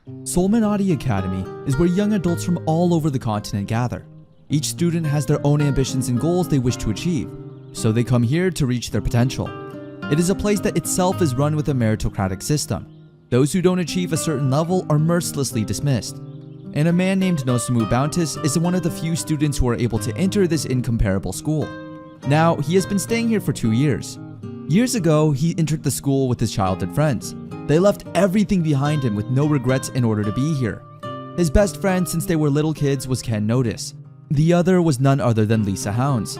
Solminati Academy is where young adults from all over the continent gather. Each student has their own ambitions and goals they wish to achieve, so they come here to reach their potential. It is a place that itself is run with a meritocratic system. Those who don't achieve a certain level are mercilessly dismissed. And a man named Nosumu Bountis is one of the few students who are able to enter this incomparable school. Now, he has been staying here for 2 years. Years ago, he entered the school with his childhood friends. They left everything behind him with no regrets in order to be here. His best friend since they were little kids was Ken Notice. The other was none other than Lisa Hounds.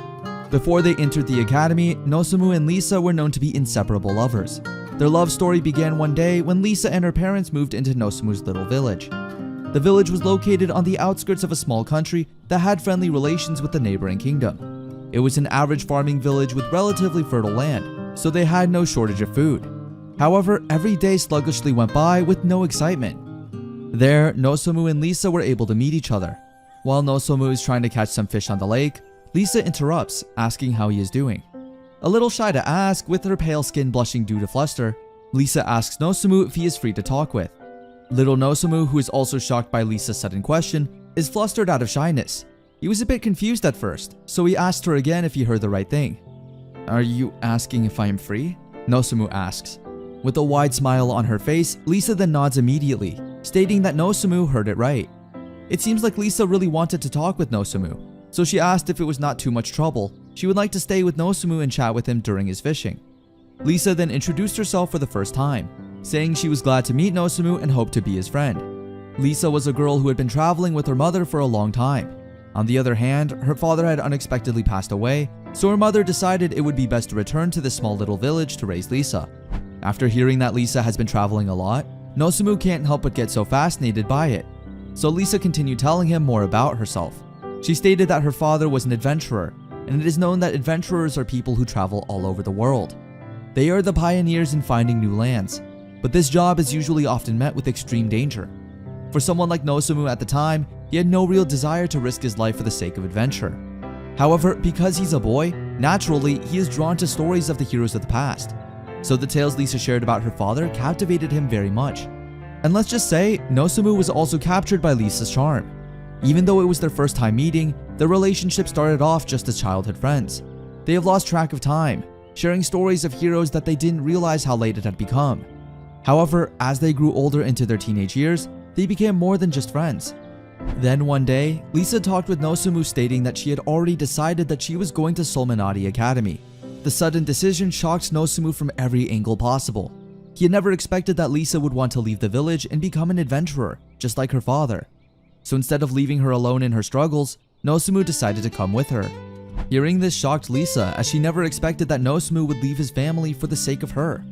Before they entered the academy, Nosumu and Lisa were known to be inseparable lovers. Their love story began one day when Lisa and her parents moved into Nosumu's little village. The village was located on the outskirts of a small country that had friendly relations with the neighboring kingdom. It was an average farming village with relatively fertile land, so they had no shortage of food. However, every day sluggishly went by with no excitement. There, Nosumu and Lisa were able to meet each other. While Nosumu is trying to catch some fish on the lake, Lisa interrupts, asking how he is doing. A little shy to ask, with her pale skin blushing due to fluster, Lisa asks Nosumu if he is free to talk with. Little Nosumu, who is also shocked by Lisa's sudden question, is flustered out of shyness. He was a bit confused at first, so he asked her again if he heard the right thing. "Are you asking if I am free?" Nosumu asks. With a wide smile on her face, Lisa then nods immediately, stating that Nosumu heard it right. It seems like Lisa really wanted to talk with Nosumu, so she asked if it was not too much trouble, she would like to stay with Nosumu and chat with him during his fishing. Lisa then introduced herself for the first time, saying she was glad to meet Nosumu and hoped to be his friend. Lisa was a girl who had been traveling with her mother for a long time. On the other hand, her father had unexpectedly passed away, so her mother decided it would be best to return to this small little village to raise Lisa. After hearing that Lisa has been traveling a lot, Nosumu can't help but get so fascinated by it. So Lisa continued telling him more about herself. She stated that her father was an adventurer, and it is known that adventurers are people who travel all over the world. They are the pioneers in finding new lands, but this job is usually often met with extreme danger. For someone like Nosumu at the time, he had no real desire to risk his life for the sake of adventure. However, because he's a boy, naturally, he is drawn to stories of the heroes of the past. So the tales Lisa shared about her father captivated him very much. And let's just say, Nosumu was also captured by Lisa's charm. Even though it was their first time meeting, their relationship started off just as childhood friends. They have lost track of time, sharing stories of heroes that they didn't realize how late it had become. However, as they grew older into their teenage years, they became more than just friends. Then one day, Lisa talked with Nosumu stating that she had already decided that she was going to Solminati Academy. The sudden decision shocked Nosumu from every angle possible. He had never expected that Lisa would want to leave the village and become an adventurer, just like her father. So instead of leaving her alone in her struggles, Nosumu decided to come with her. Hearing this shocked Lisa, as she never expected that Nosumu would leave his family for the sake of her.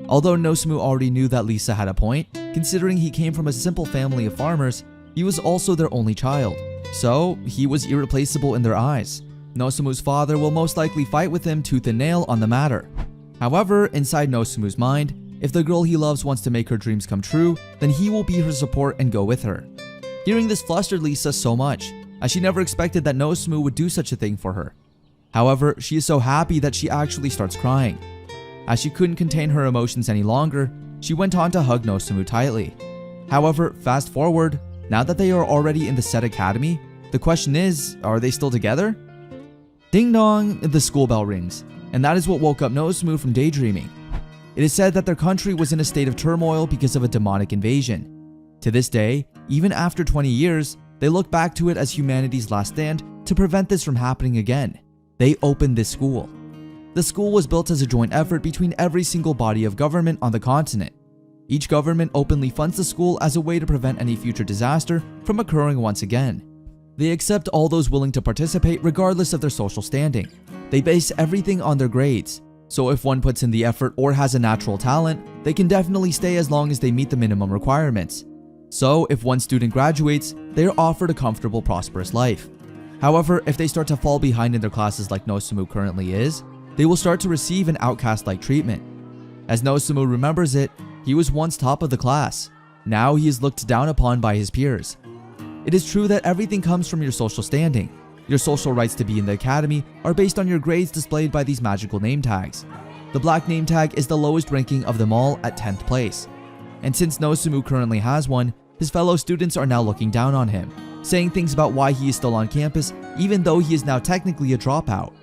Although Nosumu already knew that Lisa had a point, considering he came from a simple family of farmers, he was also their only child. So, he was irreplaceable in their eyes. Nosumu's father will most likely fight with him tooth and nail on the matter. However, inside Nosumu's mind, if the girl he loves wants to make her dreams come true, then he will be her support and go with her. Hearing this flustered Lisa so much, as she never expected that Nosumu would do such a thing for her. However, she is so happy that she actually starts crying. As she couldn't contain her emotions any longer, she went on to hug Nosumu tightly. However, fast forward, now that they are already in the said academy, the question is, are they still together? Ding dong, the school bell rings, and that is what woke up Nosumu from daydreaming. It is said that their country was in a state of turmoil because of a demonic invasion. To this day, even after 20 years, they look back to it as humanity's last stand to prevent this from happening again. They opened this school. The school was built as a joint effort between every single body of government on the continent. Each government openly funds the school as a way to prevent any future disaster from occurring once again. They accept all those willing to participate regardless of their social standing. They base everything on their grades. So if one puts in the effort or has a natural talent, they can definitely stay as long as they meet the minimum requirements. So if one student graduates, they are offered a comfortable, prosperous life. However, if they start to fall behind in their classes like Nosumu currently is, they will start to receive an outcast-like treatment. As Nosumu remembers it, he was once top of the class. Now he is looked down upon by his peers. It is true that everything comes from your social standing. Your social rights to be in the academy are based on your grades displayed by these magical name tags. The black name tag is the lowest ranking of them all at 10th place. And since Nosumu currently has one, his fellow students are now looking down on him, saying things about why he is still on campus even though he is now technically a dropout.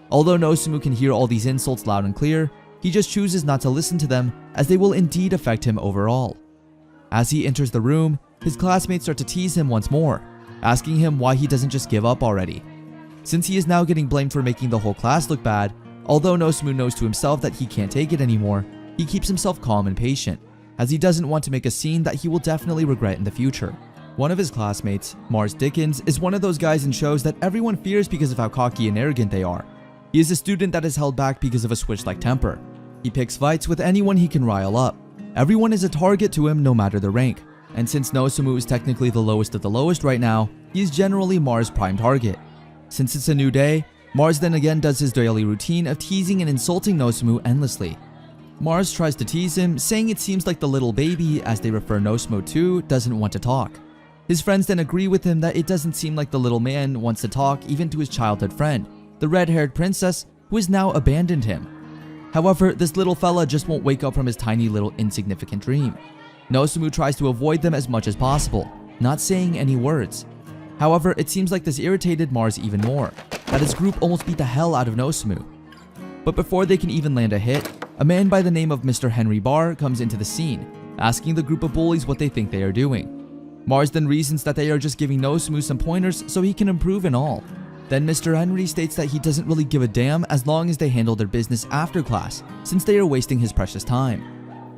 Although Nosumu can hear all these insults loud and clear, he just chooses not to listen to them as they will indeed affect him overall. As he enters the room, his classmates start to tease him once more, asking him why he doesn't just give up already. Since he is now getting blamed for making the whole class look bad, although Nosumu knows to himself that he can't take it anymore, he keeps himself calm and patient, as he doesn't want to make a scene that he will definitely regret in the future. One of his classmates, Mars Dickens, is one of those guys in shows that everyone fears because of how cocky and arrogant they are. He is a student that is held back because of a switch-like temper. He picks fights with anyone he can rile up. Everyone is a target to him no matter the rank, and since Nosumu is technically the lowest of the lowest right now, he is generally Mars' prime target. Since it's a new day, Mars then again does his daily routine of teasing and insulting Nosumu endlessly. Mars tries to tease him, saying it seems like the little baby, as they refer Nosumu to, doesn't want to talk. His friends then agree with him that it doesn't seem like the little man wants to talk even to his childhood friend, the red-haired princess, who has now abandoned him. However, this little fella just won't wake up from his tiny little insignificant dream. Nosumu tries to avoid them as much as possible, not saying any words. However, it seems like this irritated Mars even more, that his group almost beat the hell out of Nosumu. But before they can even land a hit, a man by the name of Mr. Henry Barr comes into the scene, asking the group of bullies what they think they are doing. Mars then reasons that they are just giving Nosumu some pointers so he can improve and all. Then Mr. Henry states that he doesn't really give a damn as long as they handle their business after class, since they are wasting his precious time.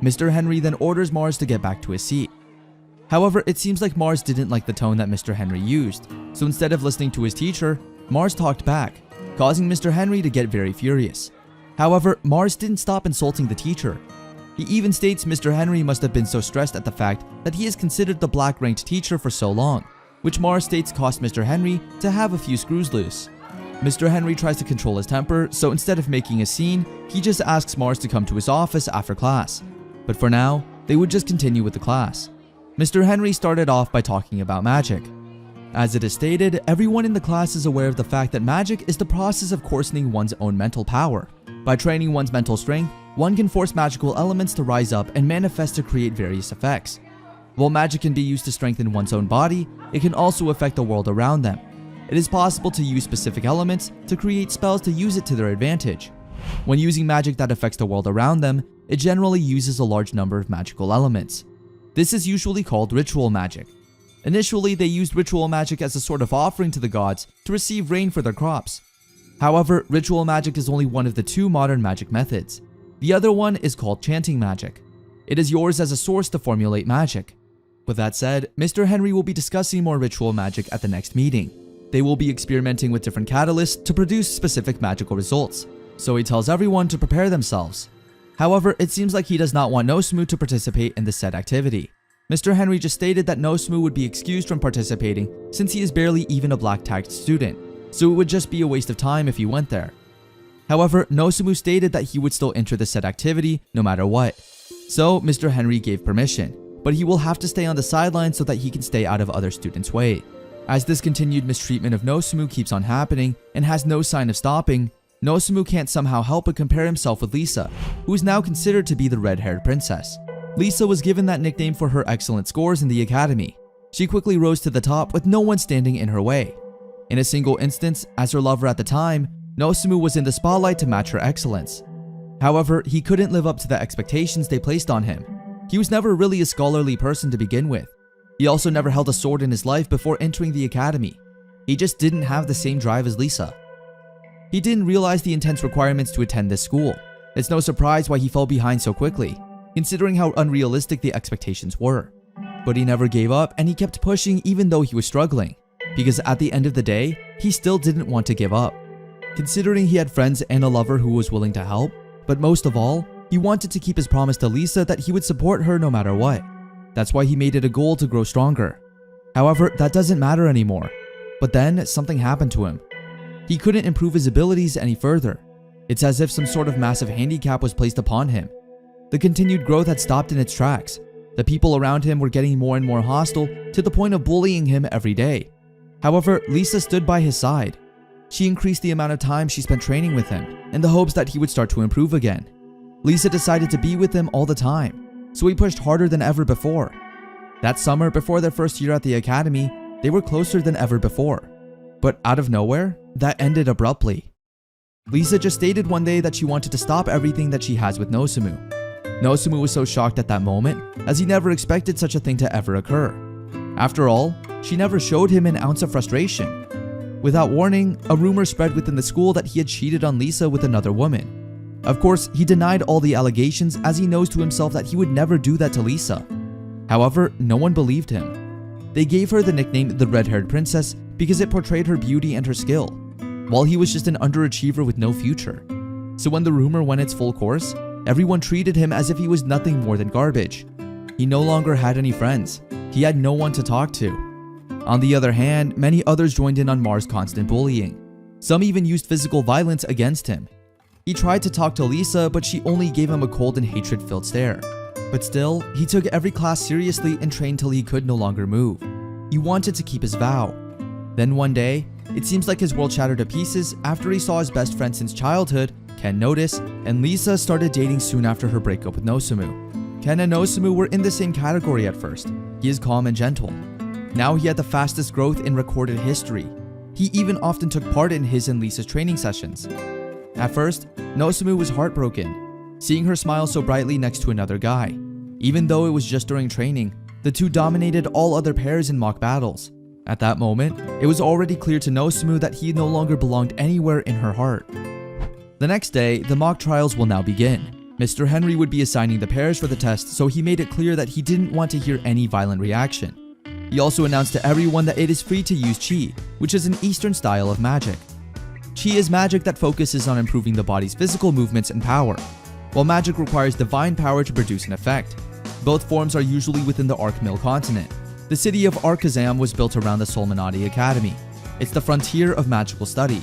Mr. Henry then orders Mars to get back to his seat. However, it seems like Mars didn't like the tone that Mr. Henry used, so instead of listening to his teacher, Mars talked back, causing Mr. Henry to get very furious. However, Mars didn't stop insulting the teacher. He even states Mr. Henry must have been so stressed at the fact that he is considered the black-ranked teacher for so long, which Mars states cost Mr. Henry to have a few screws loose. Mr. Henry tries to control his temper, so instead of making a scene, he just asks Mars to come to his office after class. But for now, they would just continue with the class. Mr. Henry started off by talking about magic. As it is stated, everyone in the class is aware of the fact that magic is the process of coarsening one's own mental power. By training one's mental strength, one can force magical elements to rise up and manifest to create various effects. While magic can be used to strengthen one's own body, it can also affect the world around them. It is possible to use specific elements to create spells to use it to their advantage. When using magic that affects the world around them, it generally uses a large number of magical elements. This is usually called ritual magic. Initially, they used ritual magic as a sort of offering to the gods to receive rain for their crops. However, ritual magic is only one of the two modern magic methods. The other one is called chanting magic. It is yours as a source to formulate magic. With that said, Mr. Henry will be discussing more ritual magic at the next meeting. They will be experimenting with different catalysts to produce specific magical results, so he tells everyone to prepare themselves. However, it seems like he does not want Nosumu to participate in this said activity. Mr. Henry just stated that Nosumu would be excused from participating since he is barely even a black-tagged student, so it would just be a waste of time if he went there. However, Nosumu stated that he would still enter the said activity no matter what. So, Mr. Henry gave permission, but he will have to stay on the sidelines so that he can stay out of other students' way. As this continued mistreatment of Nosumu keeps on happening and has no sign of stopping, Nosumu can't somehow help but compare himself with Lisa, who is now considered to be the red-haired princess. Lisa was given that nickname for her excellent scores in the academy. She quickly rose to the top with no one standing in her way. In a single instance, as her lover at the time, Nosumu was in the spotlight to match her excellence. However, he couldn't live up to the expectations they placed on him. He was never really a scholarly person to begin with. He also never held a sword in his life before entering the academy. He just didn't have the same drive as Lisa. He didn't realize the intense requirements to attend this school. It's no surprise why he fell behind so quickly, considering how unrealistic the expectations were. But he never gave up and he kept pushing even though he was struggling, because at the end of the day, he still didn't want to give up. Considering he had friends and a lover who was willing to help, but most of all, he wanted to keep his promise to Lisa that he would support her no matter what. That's why he made it a goal to grow stronger. However, that doesn't matter anymore. But then, something happened to him. He couldn't improve his abilities any further. It's as if some sort of massive handicap was placed upon him. The continued growth had stopped in its tracks. The people around him were getting more and more hostile to the point of bullying him every day. However, Lisa stood by his side. She increased the amount of time she spent training with him in the hopes that he would start to improve again. Lisa decided to be with him all the time, so he pushed harder than ever before. That summer, before their first year at the academy, they were closer than ever before. But out of nowhere, that ended abruptly. Lisa just stated one day that she wanted to stop everything that she has with Nosumu. Nosumu was so shocked at that moment, as he never expected such a thing to ever occur. After all, she never showed him an ounce of frustration. Without warning, a rumor spread within the school that he had cheated on Lisa with another woman. Of course, he denied all the allegations, as he knows to himself that he would never do that to Lisa. However, no one believed him. They gave her the nickname the Red-Haired Princess because it portrayed her beauty and her skill, while he was just an underachiever with no future. So when the rumor went its full course, everyone treated him as if he was nothing more than garbage. He no longer had any friends. He had no one to talk to. On the other hand, many others joined in on Mars' constant bullying. Some even used physical violence against him. He tried to talk to Lisa, but she only gave him a cold and hatred-filled stare. But still, he took every class seriously and trained till he could no longer move. He wanted to keep his vow. Then one day, it seems like his world shattered to pieces after he saw his best friend since childhood, Ken, notice, and Lisa started dating soon after her breakup with Nosumu. Ken and Nosumu were in the same category at first. He is calm and gentle. Now he had the fastest growth in recorded history. He even often took part in his and Lisa's training sessions. At first, Nosumu was heartbroken, seeing her smile so brightly next to another guy. Even though it was just during training, the two dominated all other pairs in mock battles. At that moment, it was already clear to Nosumu that he no longer belonged anywhere in her heart. The next day, the mock trials will now begin. Mr. Henry would be assigning the pairs for the test, so he made it clear that he didn't want to hear any violent reaction. He also announced to everyone that it is free to use Chi, which is an Eastern style of magic. Chi is magic that focuses on improving the body's physical movements and power, while magic requires divine power to produce an effect. Both forms are usually within the Arkmill continent. The city of Arkazam was built around the Solmanati Academy. It's the frontier of magical study.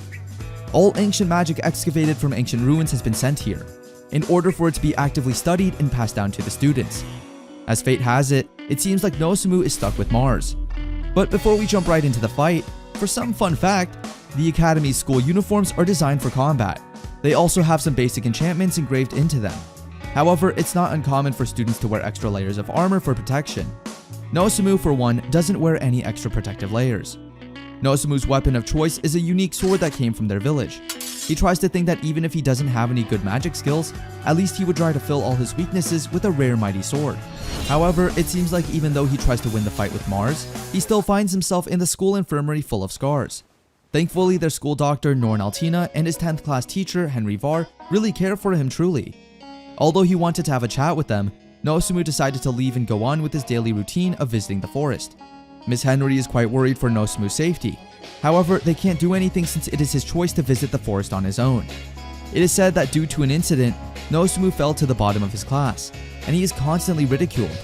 All ancient magic excavated from ancient ruins has been sent here, in order for it to be actively studied and passed down to the students. As fate has it, it seems like Nosumu is stuck with Mars. But before we jump right into the fight, for some fun fact, the Academy's school uniforms are designed for combat. They also have some basic enchantments engraved into them. However, it's not uncommon for students to wear extra layers of armor for protection. Nosumu, for one, doesn't wear any extra protective layers. Nosumu's weapon of choice is a unique sword that came from their village. He tries to think that even if he doesn't have any good magic skills, at least he would try to fill all his weaknesses with a rare mighty sword. However, it seems like even though he tries to win the fight with Mars, he still finds himself in the school infirmary full of scars. Thankfully, their school doctor Norn Altina and his 10th class teacher Henry Var really care for him truly. Although he wanted to have a chat with them, Nosumu decided to leave and go on with his daily routine of visiting the forest. Miss Henry is quite worried for Nosumu's safety. However, they can't do anything since it is his choice to visit the forest on his own. It is said that due to an incident, Nosumu fell to the bottom of his class, and he is constantly ridiculed.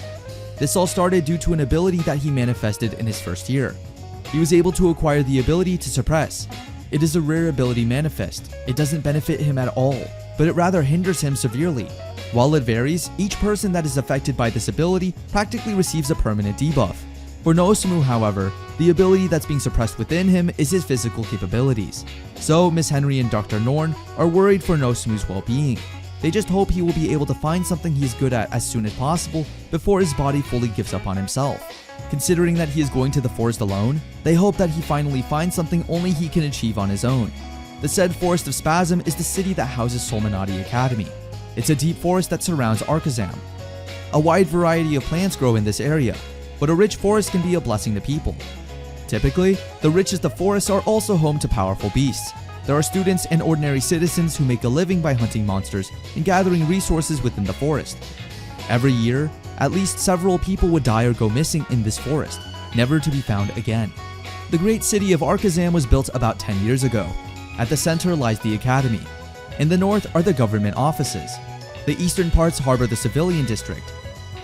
This all started due to an ability that he manifested in his first year. He was able to acquire the ability to suppress. It is a rare ability manifest. It doesn't benefit him at all, but it rather hinders him severely. While it varies, each person that is affected by this ability practically receives a permanent debuff. For Nosumu, however, the ability that's being suppressed within him is his physical capabilities. So, Miss Henry and Dr. Norn are worried for Nosumu's well-being. They just hope he will be able to find something he is good at as soon as possible before his body fully gives up on himself. Considering that he is going to the forest alone, they hope that he finally finds something only he can achieve on his own. The said Forest of Spasm is the city that houses Solmanati Academy. It's a deep forest that surrounds Arkazam. A wide variety of plants grow in this area, but a rich forest can be a blessing to people. Typically, the richest of forests are also home to powerful beasts. There are students and ordinary citizens who make a living by hunting monsters and gathering resources within the forest. Every year, at least several people would die or go missing in this forest, never to be found again. The great city of Arkazam was built about 10 years ago. At the center lies the academy. In the north are the government offices. The eastern parts harbor the civilian district.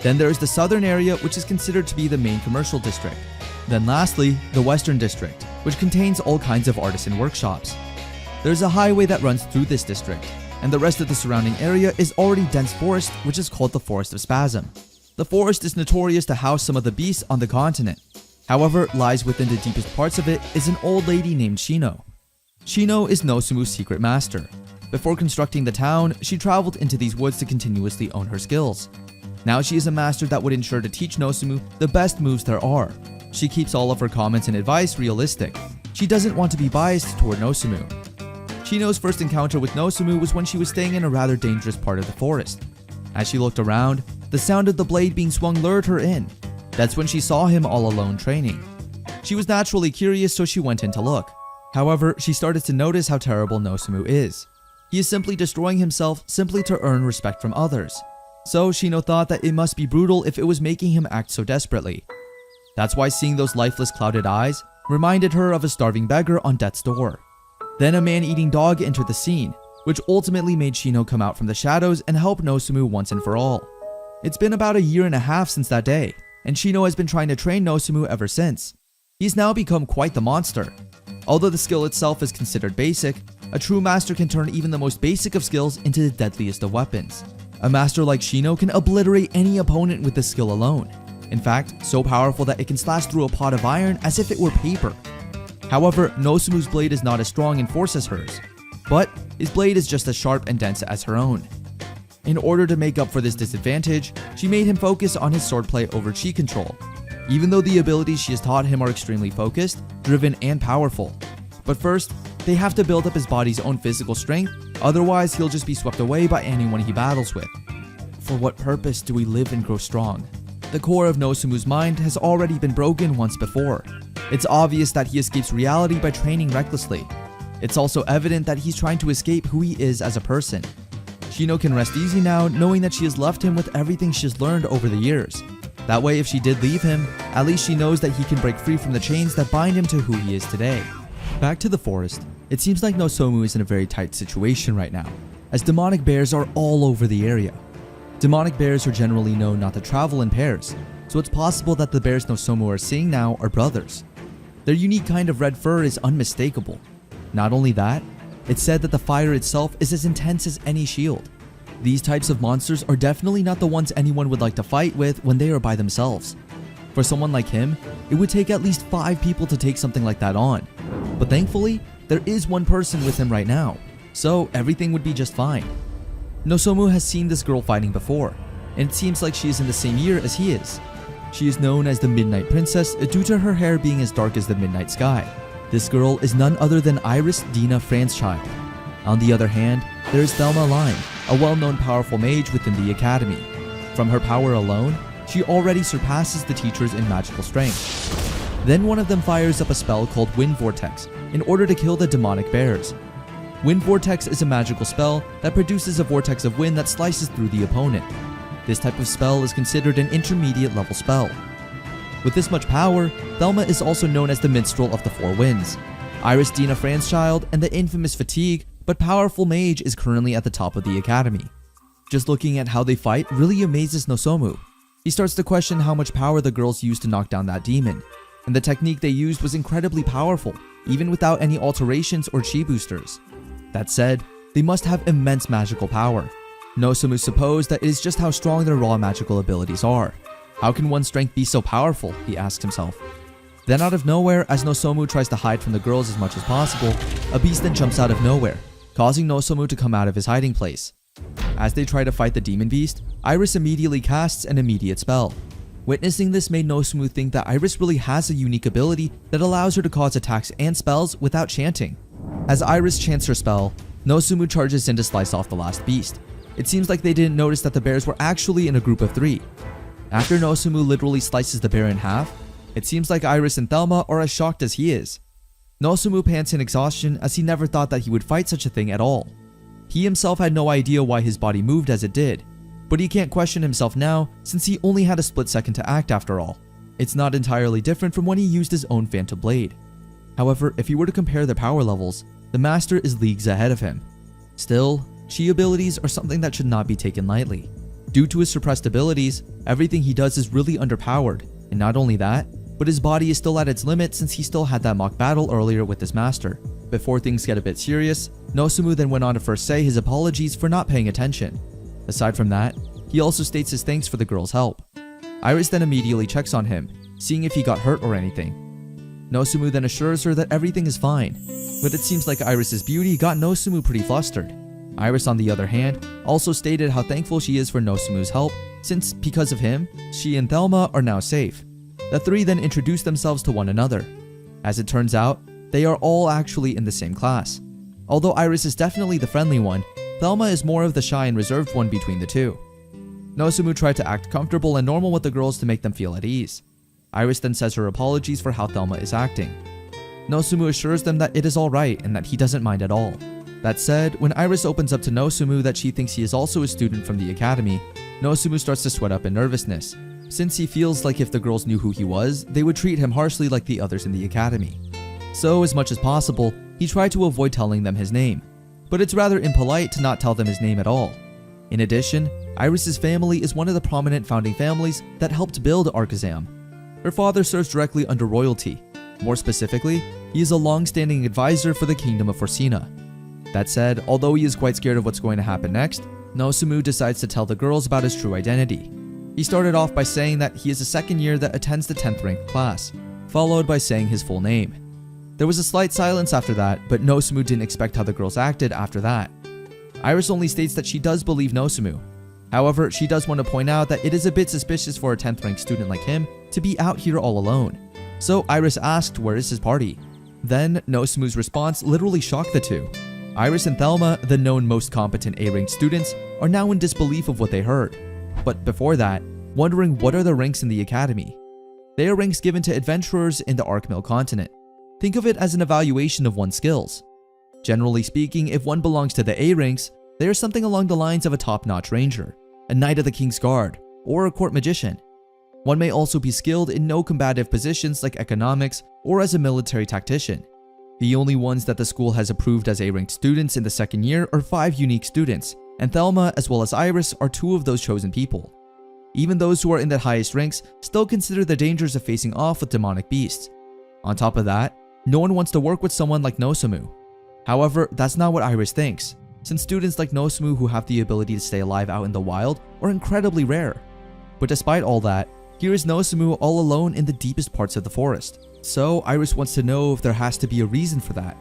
Then there is the southern area, which is considered to be the main commercial district. Then lastly, the western district, which contains all kinds of artisan workshops. There's a highway that runs through this district, and the rest of the surrounding area is already dense forest, which is called the Forest of Spasm. The forest is notorious to house some of the beasts on the continent. However, lies within the deepest parts of it is an old lady named Shino. Shino is Nosumu's secret master. Before constructing the town, she traveled into these woods to continuously own her skills. Now she is a master that would ensure to teach Nozomu the best moves there are. She keeps all of her comments and advice realistic. She doesn't want to be biased toward Nozomu. Chino's first encounter with Nozomu was when she was staying in a rather dangerous part of the forest. As she looked around, the sound of the blade being swung lured her in. That's when she saw him all alone training. She was naturally curious, so she went in to look. However, she started to notice how terrible Nozomu is. He is simply destroying himself simply to earn respect from others. So Shino thought that it must be brutal if it was making him act so desperately. That's why seeing those lifeless clouded eyes reminded her of a starving beggar on death's door. Then a man-eating dog entered the scene, which ultimately made Shino come out from the shadows and help Nozomu once and for all. It's been about a year and a half since that day, and Shino has been trying to train Nozomu ever since. He's now become quite the monster. Although the skill itself is considered basic, a true master can turn even the most basic of skills into the deadliest of weapons. A master like Shino can obliterate any opponent with this skill alone. In fact, so powerful that it can slash through a pot of iron as if it were paper. However, Nozomu's blade is not as strong in force as hers, but his blade is just as sharp and dense as her own. In order to make up for this disadvantage, she made him focus on his swordplay over chi control, even though the abilities she has taught him are extremely focused, driven, and powerful. But first, they have to build up his body's own physical strength, otherwise he'll just be swept away by anyone he battles with. For what purpose do we live and grow strong? The core of Nozomu's mind has already been broken once before. It's obvious that he escapes reality by training recklessly. It's also evident that he's trying to escape who he is as a person. Shino can rest easy now, knowing that she has left him with everything she has learned over the years. That way, if she did leave him, at least she knows that he can break free from the chains that bind him to who he is today. Back to the forest, it seems like Nozomu is in a very tight situation right now, as demonic bears are all over the area. Demonic bears are generally known not to travel in pairs, so it's possible that the bears Nozomu are seeing now are brothers. Their unique kind of red fur is unmistakable. Not only that, it's said that the fire itself is as intense as any shield. These types of monsters are definitely not the ones anyone would like to fight with when they are by themselves. For someone like him, it would take at least 5 people to take something like that on. But thankfully, there is one person with him right now, so everything would be just fine. Nozomu has seen this girl fighting before, and it seems like she is in the same year as he is. She is known as the Midnight Princess due to her hair being as dark as the midnight sky. This girl is none other than Iris Dina Franzchild. On the other hand, there is Thelma Line, a well-known powerful mage within the academy. From her power alone, she already surpasses the teachers in magical strength. Then one of them fires up a spell called Wind Vortex in order to kill the demonic bears. Wind Vortex is a magical spell that produces a vortex of wind that slices through the opponent. This type of spell is considered an intermediate level spell. With this much power, Thelma is also known as the Minstrel of the Four Winds. Iris Dina Franzchild and the infamous Fatigue but powerful mage is currently at the top of the academy. Just looking at how they fight really amazes Nozomu. He starts to question how much power the girls used to knock down that demon, and the technique they used was incredibly powerful, even without any alterations or chi boosters. That said, they must have immense magical power. Nozomu supposed that it is just how strong their raw magical abilities are. How can one's strength be so powerful, he asks himself. Then out of nowhere, as Nozomu tries to hide from the girls as much as possible, a beast then jumps out of nowhere, causing Nozomu to come out of his hiding place. As they try to fight the demon beast, Iris immediately casts an immediate spell. Witnessing this made Nozomu think that Iris really has a unique ability that allows her to cause attacks and spells without chanting. As Iris chants her spell, Nozomu charges in to slice off the last beast. It seems like they didn't notice that the bears were actually in a group of 3. After Nozomu literally slices the bear in half, it seems like Iris and Thelma are as shocked as he is. Nozomu pants in exhaustion as he never thought that he would fight such a thing at all. He himself had no idea why his body moved as it did, but he can't question himself now since he only had a split second to act after all. It's not entirely different from when he used his own Phantom Blade. However, if you were to compare their power levels, the Master is leagues ahead of him. Still, chi abilities are something that should not be taken lightly. Due to his suppressed abilities, everything he does is really underpowered, and not only that, but his body is still at its limit since he still had that mock battle earlier with his master. Before things get a bit serious, Nozomu then went on to first say his apologies for not paying attention. Aside from that, he also states his thanks for the girl's help. Iris then immediately checks on him, seeing if he got hurt or anything. Nozomu then assures her that everything is fine, but it seems like Iris's beauty got Nozomu pretty flustered. Iris, on the other hand, also stated how thankful she is for Nozomu's help, since because of him, she and Thelma are now safe. The three then introduce themselves to one another. As it turns out, they are all actually in the same class. Although Iris is definitely the friendly one, Thelma is more of the shy and reserved one between the two. Nosumu tried to act comfortable and normal with the girls to make them feel at ease. Iris then says her apologies for how Thelma is acting. Nosumu assures them that it is alright and that he doesn't mind at all. That said, when Iris opens up to Nosumu that she thinks he is also a student from the academy, Nosumu starts to sweat up in nervousness, since he feels like if the girls knew who he was, they would treat him harshly like the others in the academy. So, as much as possible, he tried to avoid telling them his name, but it's rather impolite to not tell them his name at all. In addition, Iris's family is one of the prominent founding families that helped build Arkhazam. Her father serves directly under royalty. More specifically, he is a long-standing advisor for the Kingdom of Forsina. That said, although he is quite scared of what's going to happen next, Nosumu decides to tell the girls about his true identity. He started off by saying that he is a second year that attends the 10th rank class, followed by saying his full name. There was a slight silence after that, but Nosumu didn't expect how the girls acted after that. Iris only states that she does believe Nosumu. However, she does want to point out that it is a bit suspicious for a 10th rank student like him to be out here all alone. So Iris asked where is his party. Then Nosumu's response literally shocked the two. Iris and Thelma, the known most competent A-ranked students, are now in disbelief of what they heard. But before that, wondering what are the ranks in the academy. They are ranks given to adventurers in the Arkmill continent. Think of it as an evaluation of one's skills. Generally speaking, if one belongs to the A ranks, they are something along the lines of a top-notch ranger, a knight of the King's Guard, or a court magician. One may also be skilled in no combative positions like economics or as a military tactician. The only ones that the school has approved as A-ranked students in the second year are 5 unique students, and Thelma as well as Iris are 2 of those chosen people. Even those who are in the highest ranks still consider the dangers of facing off with demonic beasts. On top of that, no one wants to work with someone like Nosumu. However, that's not what Iris thinks, since students like Nosumu who have the ability to stay alive out in the wild are incredibly rare. But despite all that, here is Nosumu all alone in the deepest parts of the forest. So Iris wants to know if there has to be a reason for that.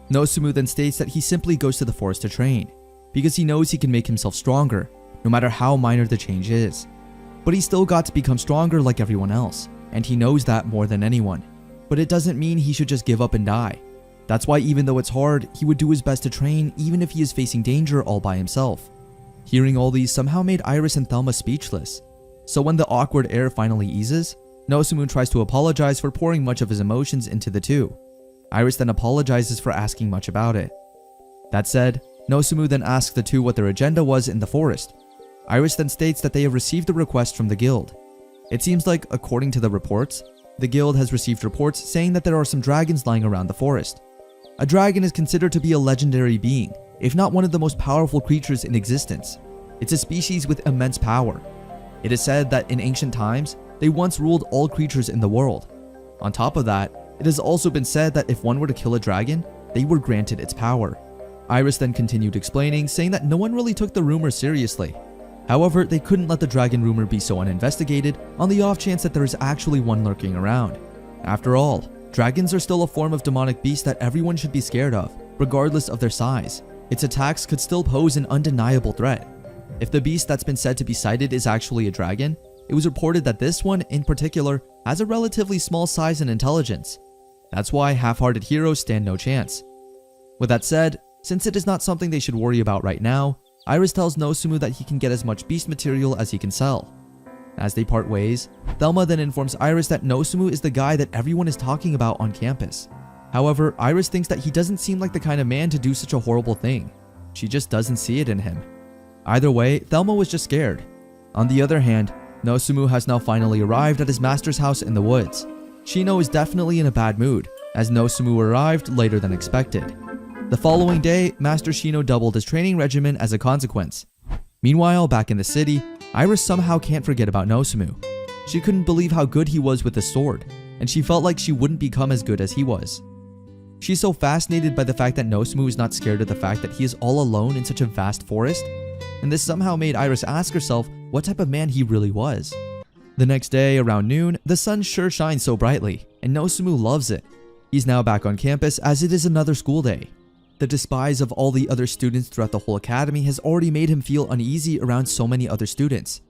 Nosumu then states that he simply goes to the forest to train, because he knows he can make himself stronger, no matter how minor the change is. But he still got to become stronger like everyone else, and he knows that more than anyone. But it doesn't mean he should just give up and die. That's why even though it's hard, he would do his best to train even if he is facing danger all by himself. Hearing all these somehow made Iris and Thelma speechless. So when the awkward air finally eases, Nosumu tries to apologize for pouring much of his emotions into the two. Iris then apologizes for asking much about it. That said, Nosumu then asks the two what their agenda was in the forest. Iris then states that they have received a request from the guild. It seems like, according to the reports, the guild has received reports saying that there are some dragons lying around the forest. A dragon is considered to be a legendary being, if not one of the most powerful creatures in existence. It's a species with immense power. It is said that in ancient times, they once ruled all creatures in the world. On top of that, it has also been said that if one were to kill a dragon, they were granted its power. Iris then continued explaining, saying that no one really took the rumor seriously. However, they couldn't let the dragon rumor be so uninvestigated on the off chance that there is actually one lurking around. After all, dragons are still a form of demonic beast that everyone should be scared of, regardless of their size. Its attacks could still pose an undeniable threat. If the beast that's been said to be sighted is actually a dragon, it was reported that this one, in particular, has a relatively small size and intelligence. That's why half-hearted heroes stand no chance. With that said, since it is not something they should worry about right now, Iris tells Nosumu that he can get as much beast material as he can sell. As they part ways, Thelma then informs Iris that Nosumu is the guy that everyone is talking about on campus. However, Iris thinks that he doesn't seem like the kind of man to do such a horrible thing. She just doesn't see it in him. Either way, Thelma was just scared. On the other hand, Nosumu has now finally arrived at his master's house in the woods. Shino is definitely in a bad mood, as Nosumu arrived later than expected. The following day, Master Shino doubled his training regimen as a consequence. Meanwhile, back in the city, Iris somehow can't forget about Nosumu. She couldn't believe how good he was with the sword, and she felt like she wouldn't become as good as he was. She's so fascinated by the fact that Nosumu is not scared of the fact that he is all alone in such a vast forest, and this somehow made Iris ask herself what type of man he really was. The next day, around noon, the sun sure shines so brightly, and Nosumu loves it. He's now back on campus as it is another school day. The despise of all the other students throughout the whole academy has already made him feel uneasy around so many other students.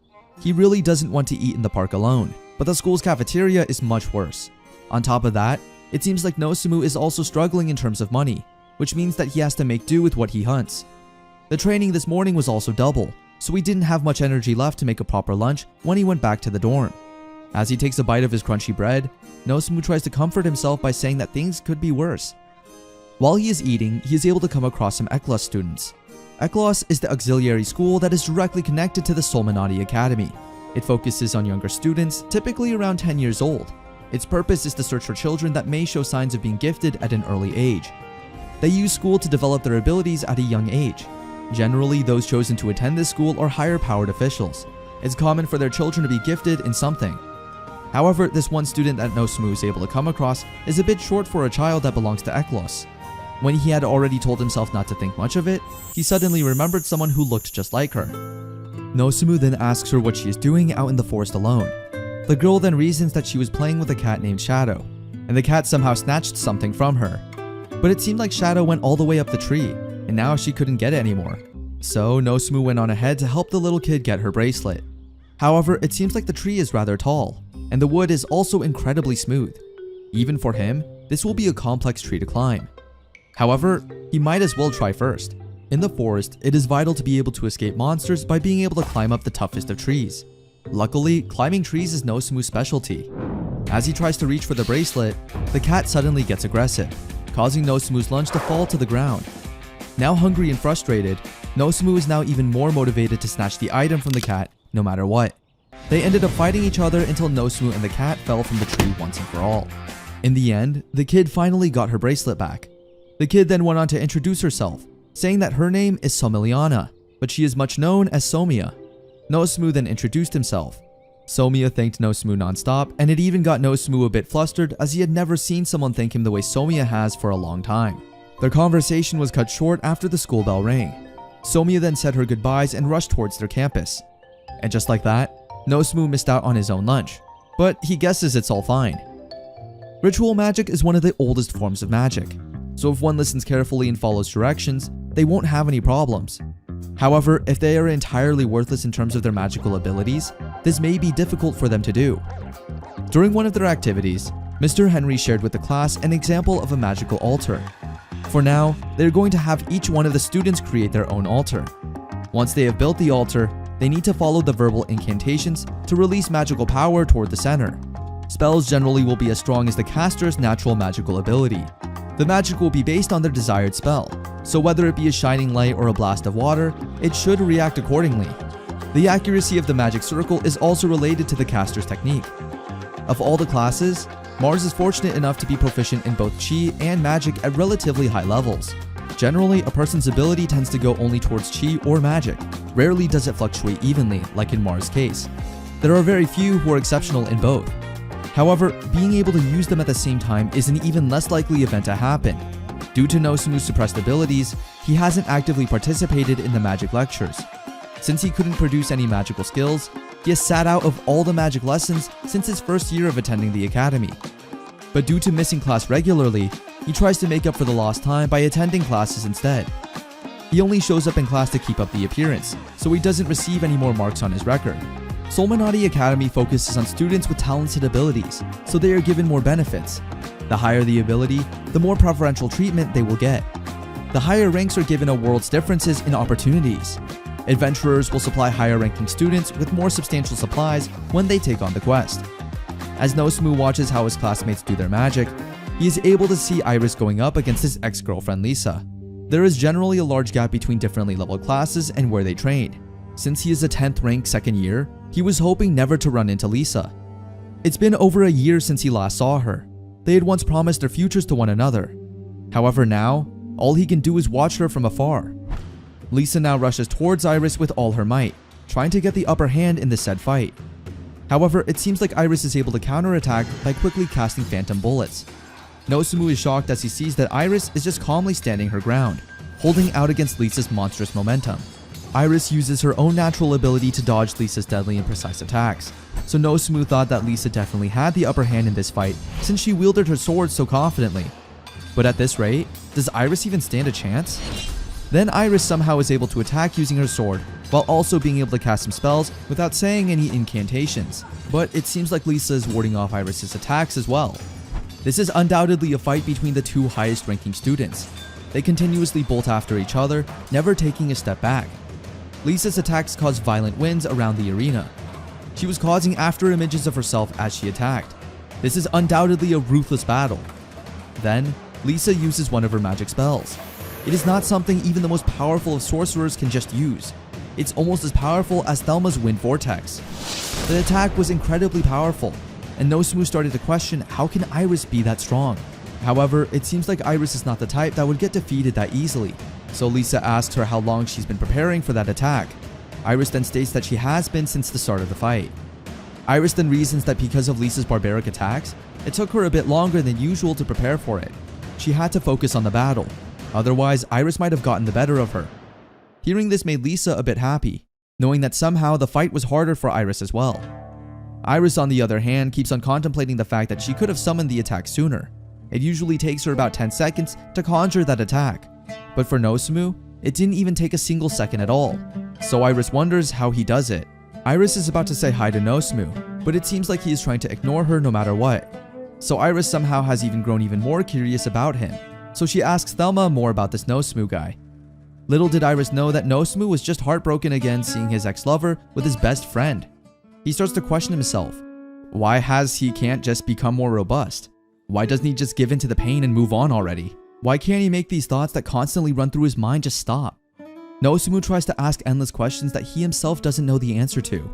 he really doesn't want to eat in the park alone, but the school's cafeteria is much worse. On top of that, it seems like Nosumu is also struggling in terms of money, which means that he has to make do with what he hunts. The training this morning was also double, so he didn't have much energy left to make a proper lunch when he went back to the dorm. As he takes a bite of his crunchy bread, Nosumu tries to comfort himself by saying that things could be worse. While he is eating, he is able to come across some Eklos students. Eklos is the auxiliary school that is directly connected to the Solmanati Academy. It focuses on younger students, typically around 10 years old. Its purpose is to search for children that may show signs of being gifted at an early age. They use school to develop their abilities at a young age. Generally, those chosen to attend this school are higher-powered officials. It's common for their children to be gifted in something. However, this one student that Nosumu is able to come across is a bit short for a child that belongs to Eklos. When he had already told himself not to think much of it, he suddenly remembered someone who looked just like her. Nosumu then asks her what she is doing out in the forest alone. The girl then reasons that she was playing with a cat named Shadow, and the cat somehow snatched something from her. But it seemed like Shadow went all the way up the tree, and now she couldn't get it anymore. So Nosumu went on ahead to help the little kid get her bracelet. However, it seems like the tree is rather tall, and the wood is also incredibly smooth. Even for him, this will be a complex tree to climb. However, he might as well try first. In the forest, it is vital to be able to escape monsters by being able to climb up the toughest of trees. Luckily, climbing trees is Nosumu's specialty. As he tries to reach for the bracelet, the cat suddenly gets aggressive, causing Nosumu's lunch to fall to the ground. Now hungry and frustrated, Nosumu is now even more motivated to snatch the item from the cat, no matter what. They ended up fighting each other until Nosumu and the cat fell from the tree once and for all. In the end, the kid finally got her bracelet back. The kid then went on to introduce herself, saying that her name is Somiliana, but she is much known as Somiya. Nosumu then introduced himself. Somiya thanked Nosumu non-stop, and it even got Nosumu a bit flustered as he had never seen someone thank him the way Somiya has for a long time. Their conversation was cut short after the school bell rang. Somiya then said her goodbyes and rushed towards their campus. And just like that, Nosumu missed out on his own lunch, but he guesses it's all fine. Ritual magic is one of the oldest forms of magic, so if one listens carefully and follows directions, they won't have any problems. However, if they are entirely worthless in terms of their magical abilities, this may be difficult for them to do. During one of their activities, Mr. Henry shared with the class an example of a magical altar. For now, they're going to have each one of the students create their own altar. Once they have built the altar, they need to follow the verbal incantations to release magical power toward the center. Spells generally will be as strong as the caster's natural magical ability. The magic will be based on their desired spell, so whether it be a shining light or a blast of water, it should react accordingly. The accuracy of the magic circle is also related to the caster's technique. Of all the classes, Mars is fortunate enough to be proficient in both Chi and magic at relatively high levels. Generally, a person's ability tends to go only towards Chi or magic. Rarely does it fluctuate evenly, like in Mars' case. There are very few who are exceptional in both. However, being able to use them at the same time is an even less likely event to happen. Due to Nosumu's suppressed abilities, he hasn't actively participated in the magic lectures. Since he couldn't produce any magical skills, he has sat out of all the magic lessons since his first year of attending the academy. But due to missing class regularly, he tries to make up for the lost time by attending classes instead. He only shows up in class to keep up the appearance, so he doesn't receive any more marks on his record. Solmanati Academy focuses on students with talented abilities, so they are given more benefits. The higher the ability, the more preferential treatment they will get. The higher ranks are given a world's differences in opportunities. Adventurers will supply higher ranking students with more substantial supplies when they take on the quest. As Nosumu watches how his classmates do their magic, he is able to see Iris going up against his ex-girlfriend Lisa. There is generally a large gap between differently leveled classes and where they train. Since he is a 10th rank second year, he was hoping never to run into Lisa. It's been over a year since he last saw her. They had once promised their futures to one another. However now, all he can do is watch her from afar. Lisa now rushes towards Iris with all her might, trying to get the upper hand in the said fight. However, it seems like Iris is able to counterattack by quickly casting phantom bullets. Nosumu is shocked as he sees that Iris is just calmly standing her ground, holding out against Lisa's monstrous momentum. Iris uses her own natural ability to dodge Lisa's deadly and precise attacks, so Nosumu thought that Lisa definitely had the upper hand in this fight since she wielded her sword so confidently. But at this rate, does Iris even stand a chance? Then Iris somehow is able to attack using her sword, while also being able to cast some spells without saying any incantations. But it seems like Lisa is warding off Iris's attacks as well. This is undoubtedly a fight between the two highest ranking students. They continuously bolt after each other, never taking a step back. Lisa's attacks caused violent winds around the arena. She was causing after images of herself as she attacked. This is undoubtedly a ruthless battle. Then, Lisa uses one of her magic spells. It is not something even the most powerful of sorcerers can just use. It's almost as powerful as Thelma's Wind Vortex. The attack was incredibly powerful, and Nosumu started to question how can Iris be that strong. However, it seems like Iris is not the type that would get defeated that easily, so Lisa asks her how long she's been preparing for that attack. Iris then states that she has been since the start of the fight. Iris then reasons that because of Lisa's barbaric attacks, it took her a bit longer than usual to prepare for it. She had to focus on the battle, otherwise Iris might have gotten the better of her. Hearing this made Lisa a bit happy, knowing that somehow the fight was harder for Iris as well. Iris, on the other hand, keeps on contemplating the fact that she could have summoned the attack sooner. It usually takes her about 10 seconds to conjure that attack, but for Nosumu, it didn't even take a single second at all. So Iris wonders how he does it. Iris is about to say hi to Nosumu, but it seems like he is trying to ignore her no matter what. So Iris somehow has grown even more curious about him, so she asks Thelma more about this Nosumu guy. Little did Iris know that Nosumu was just heartbroken again seeing his ex-lover with his best friend. He starts to question himself. Why has he can't just become more robust? Why doesn't he just give in to the pain and move on already? Why can't he make these thoughts that constantly run through his mind just stop? Nosumu tries to ask endless questions that he himself doesn't know the answer to.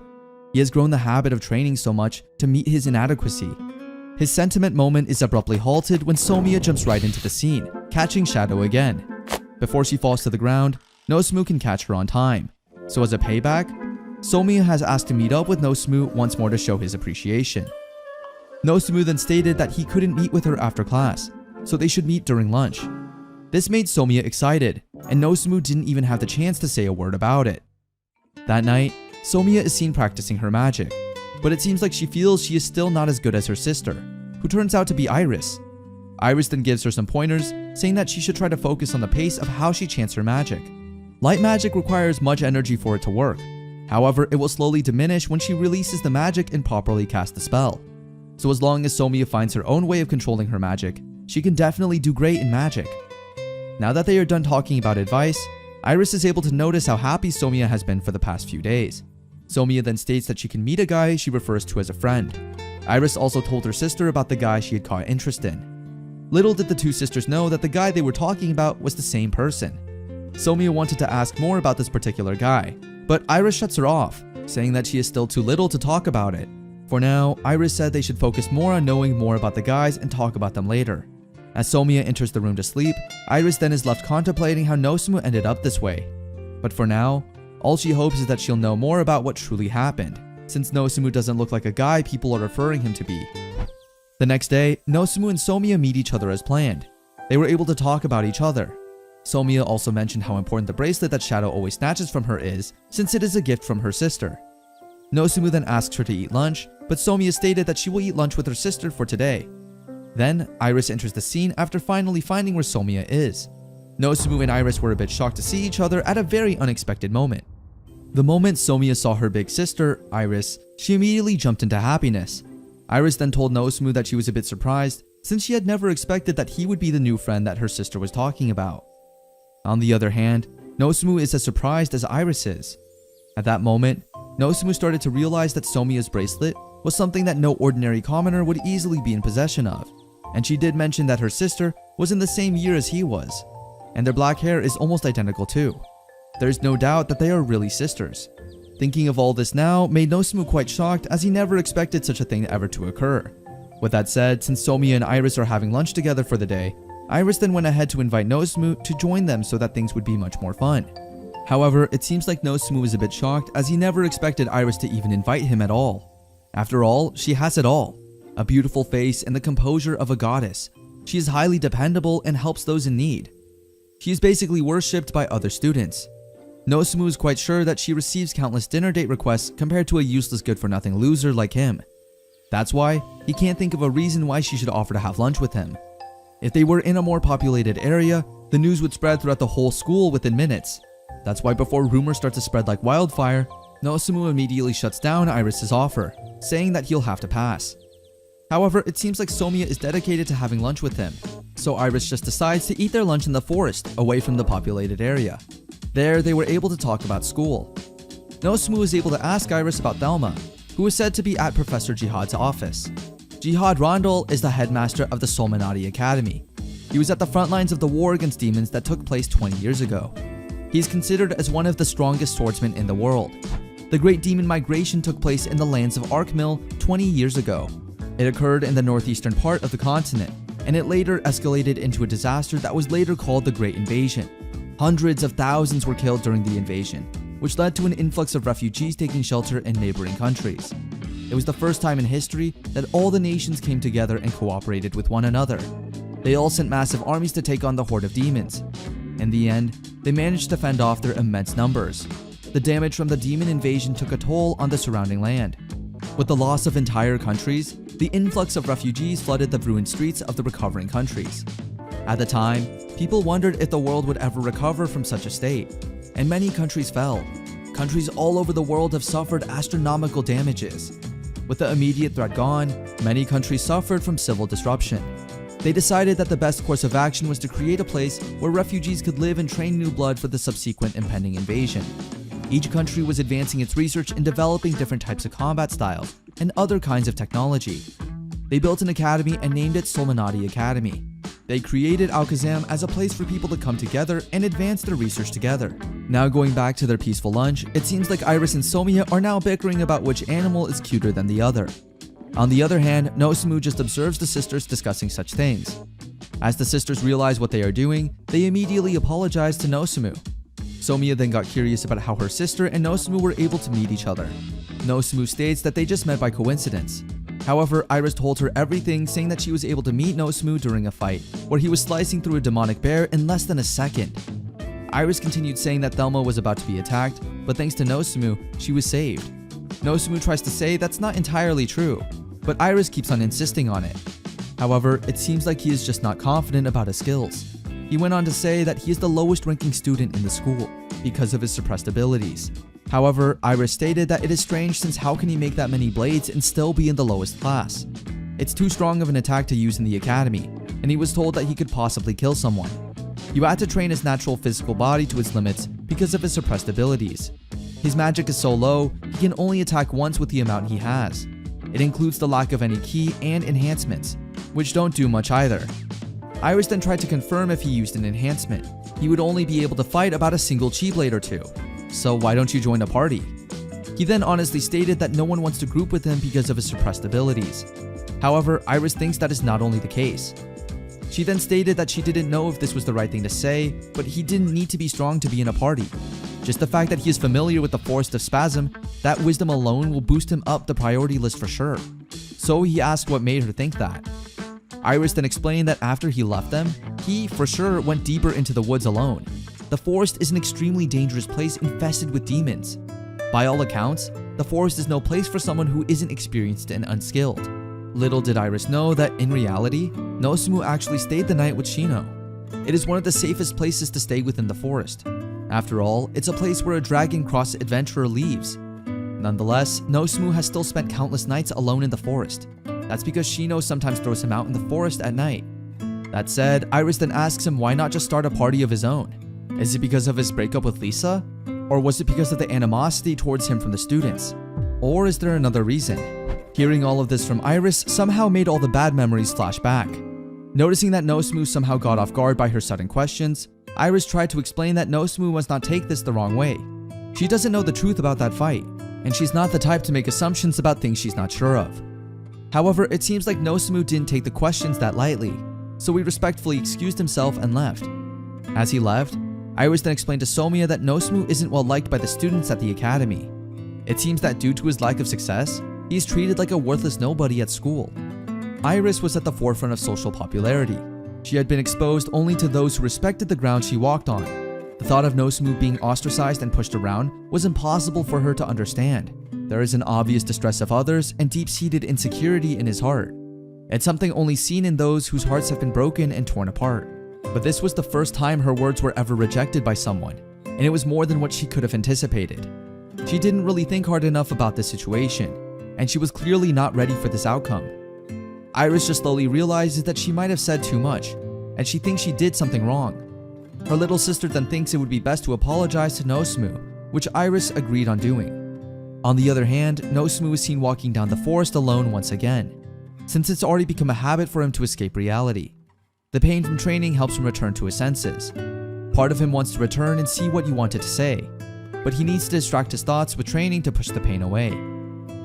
He has grown the habit of training so much to meet his inadequacy. His sentiment moment is abruptly halted when Somiya jumps right into the scene, catching Shadow again. Before she falls to the ground, Nosumu can catch her on time. So as a payback, Somiya has asked to meet up with Nosumu once more to show his appreciation. Nosumu then stated that he couldn't meet with her after class, so they should meet during lunch. This made Somiya excited, and Nosumu didn't even have the chance to say a word about it. That night, Somiya is seen practicing her magic, but it seems like she feels she is still not as good as her sister, who turns out to be Iris. Iris then gives her some pointers, saying that she should try to focus on the pace of how she chants her magic. Light magic requires much energy for it to work. However, it will slowly diminish when she releases the magic and properly casts the spell. So as long as Somiya finds her own way of controlling her magic, she can definitely do great in magic. Now that they are done talking about advice, Iris is able to notice how happy Somiya has been for the past few days. Somiya then states that she can meet a guy she refers to as a friend. Iris also told her sister about the guy she had caught interest in. Little did the two sisters know that the guy they were talking about was the same person. Somiya wanted to ask more about this particular guy, but Iris shuts her off, saying that she is still too little to talk about it. For now, Iris said they should focus more on knowing more about the guys and talk about them later. As Somiya enters the room to sleep, Iris then is left contemplating how Nosumu ended up this way. But for now, all she hopes is that she'll know more about what truly happened, since Nosumu doesn't look like a guy people are referring him to be. The next day, Nosumu and Somiya meet each other as planned. They were able to talk about each other. Somiya also mentioned how important the bracelet that Shadow always snatches from her is, since it is a gift from her sister. Nosumu then asks her to eat lunch, but Somiya stated that she will eat lunch with her sister for today. Then, Iris enters the scene after finally finding where Somiya is. Nosumu and Iris were a bit shocked to see each other at a very unexpected moment. The moment Somiya saw her big sister, Iris, she immediately jumped into happiness. Iris then told Nosumu that she was a bit surprised, since she had never expected that he would be the new friend that her sister was talking about. On the other hand, Nosumu is as surprised as Iris is. At that moment, Nosumu started to realize that Somiya's bracelet was something that no ordinary commoner would easily be in possession of, and she did mention that her sister was in the same year as he was, and their black hair is almost identical too. There's no doubt that they are really sisters. Thinking of all this now made Nosumu quite shocked, as he never expected such a thing ever to occur. With that said, since Somiya and Iris are having lunch together for the day, Iris then went ahead to invite Nosumu to join them so that things would be much more fun. However, it seems like Nosumu was a bit shocked, as he never expected Iris to even invite him at all. After all, she has it all: a beautiful face and the composure of a goddess. She is highly dependable and helps those in need. She is basically worshipped by other students. Nosumu is quite sure that she receives countless dinner date requests compared to a useless good-for-nothing loser like him. That's why he can't think of a reason why she should offer to have lunch with him. If they were in a more populated area, The news would spread throughout the whole school within minutes. That's why before rumors start to spread like wildfire, Nosumu immediately shuts down Iris's offer, saying that he'll have to pass. However, it seems like Somiya is dedicated to having lunch with him, so Iris just decides to eat their lunch in the forest, away from the populated area. There, they were able to talk about school. Nosumu is able to ask Iris about Thelma, who is said to be at Professor Jihad's office. Jihad Rondel is the headmaster of the Solmanati Academy. He was at the front lines of the war against demons that took place 20 years ago. He is considered as one of the strongest swordsmen in the world. The Great Demon Migration took place in the lands of Arkmill 20 years ago. It occurred in the northeastern part of the continent, and it later escalated into a disaster that was later called the Great Invasion. Hundreds of thousands were killed during the invasion, which led to an influx of refugees taking shelter in neighboring countries. It was the first time in history that all the nations came together and cooperated with one another. They all sent massive armies to take on the horde of demons. In the end, they managed to fend off their immense numbers. The damage from the demon invasion took a toll on the surrounding land. With the loss of entire countries, the influx of refugees flooded the ruined streets of the recovering countries. At the time, people wondered if the world would ever recover from such a state, and many countries fell. Countries all over the world have suffered astronomical damages. With the immediate threat gone, many countries suffered from civil disruption. They decided that the best course of action was to create a place where refugees could live and train new blood for the subsequent impending invasion. Each country was advancing its research in developing different types of combat styles and other kinds of technology. They built an academy and named it Solmanati Academy. They created Alakazam as a place for people to come together and advance their research together. Now going back to their peaceful lunch, it seems like Iris and Somiya are now bickering about which animal is cuter than the other. On the other hand, Nosumu just observes the sisters discussing such things. As the sisters realize what they are doing, they immediately apologize to Nosumu. Somiya then got curious about how her sister and Nosumu were able to meet each other. Nosumu states that they just met by coincidence. However, Iris told her everything, saying that she was able to meet Nosumu during a fight, where he was slicing through a demonic bear in less than a second. Iris continued saying that Thelma was about to be attacked, but thanks to Nosumu, she was saved. Nosumu tries to say that's not entirely true, but Iris keeps on insisting on it. However, it seems like he is just not confident about his skills. He went on to say that he is the lowest ranking student in the school because of his suppressed abilities. However, Iris stated that it is strange since how can he make that many blades and still be in the lowest class? It's too strong of an attack to use in the academy, and he was told that he could possibly kill someone. He had to train his natural physical body to its limits because of his suppressed abilities. His magic is so low, he can only attack once with the amount he has. It includes the lack of any ki and enhancements, which don't do much either. Iris then tried to confirm if he used an enhancement, he would only be able to fight about a single chi blade or two. So why don't you join a party? He then honestly stated that no one wants to group with him because of his suppressed abilities. However, Iris thinks that is not only the case. She then stated that she didn't know if this was the right thing to say, but he didn't need to be strong to be in a party. Just the fact that he is familiar with the Forest of Spasm, that wisdom alone will boost him up the priority list for sure. So he asked what made her think that. Iris then explained that after he left them, he, for sure, went deeper into the woods alone. The forest is an extremely dangerous place infested with demons. By all accounts, the forest is no place for someone who isn't experienced and unskilled. Little did Iris know that, in reality, Nosumu actually stayed the night with Shino. It is one of the safest places to stay within the forest. After all, it's a place where a Dragon Cross adventurer leaves. Nonetheless, Nosumu has still spent countless nights alone in the forest. That's because Shino sometimes throws him out in the forest at night. That said, Iris then asks him why not just start a party of his own. Is it because of his breakup with Lisa? Or was it because of the animosity towards him from the students? Or is there another reason? Hearing all of this from Iris somehow made all the bad memories flash back. Noticing that Nosumu somehow got off guard by her sudden questions, Iris tried to explain that Nosumu must not take this the wrong way. She doesn't know the truth about that fight, and she's not the type to make assumptions about things she's not sure of. However, it seems like Nosumu didn't take the questions that lightly, so he respectfully excused himself and left. As he left, Iris then explained to Somiya that Nosumu isn't well liked by the students at the academy. It seems that due to his lack of success, he is treated like a worthless nobody at school. Iris was at the forefront of social popularity. She had been exposed only to those who respected the ground she walked on. The thought of Nosumu being ostracized and pushed around was impossible for her to understand. There is an obvious distress of others and deep-seated insecurity in his heart. It's something only seen in those whose hearts have been broken and torn apart. But this was the first time her words were ever rejected by someone, and it was more than what she could have anticipated. She didn't really think hard enough about this situation, and she was clearly not ready for this outcome. Iris just slowly realizes that she might have said too much, and she thinks she did something wrong. Her little sister then thinks it would be best to apologize to Nosumu, which Iris agreed on doing. On the other hand, Nosumu is seen walking down the forest alone once again, since it's already become a habit for him to escape reality. The pain from training helps him return to his senses. Part of him wants to return and see what he wanted to say, but he needs to distract his thoughts with training to push the pain away.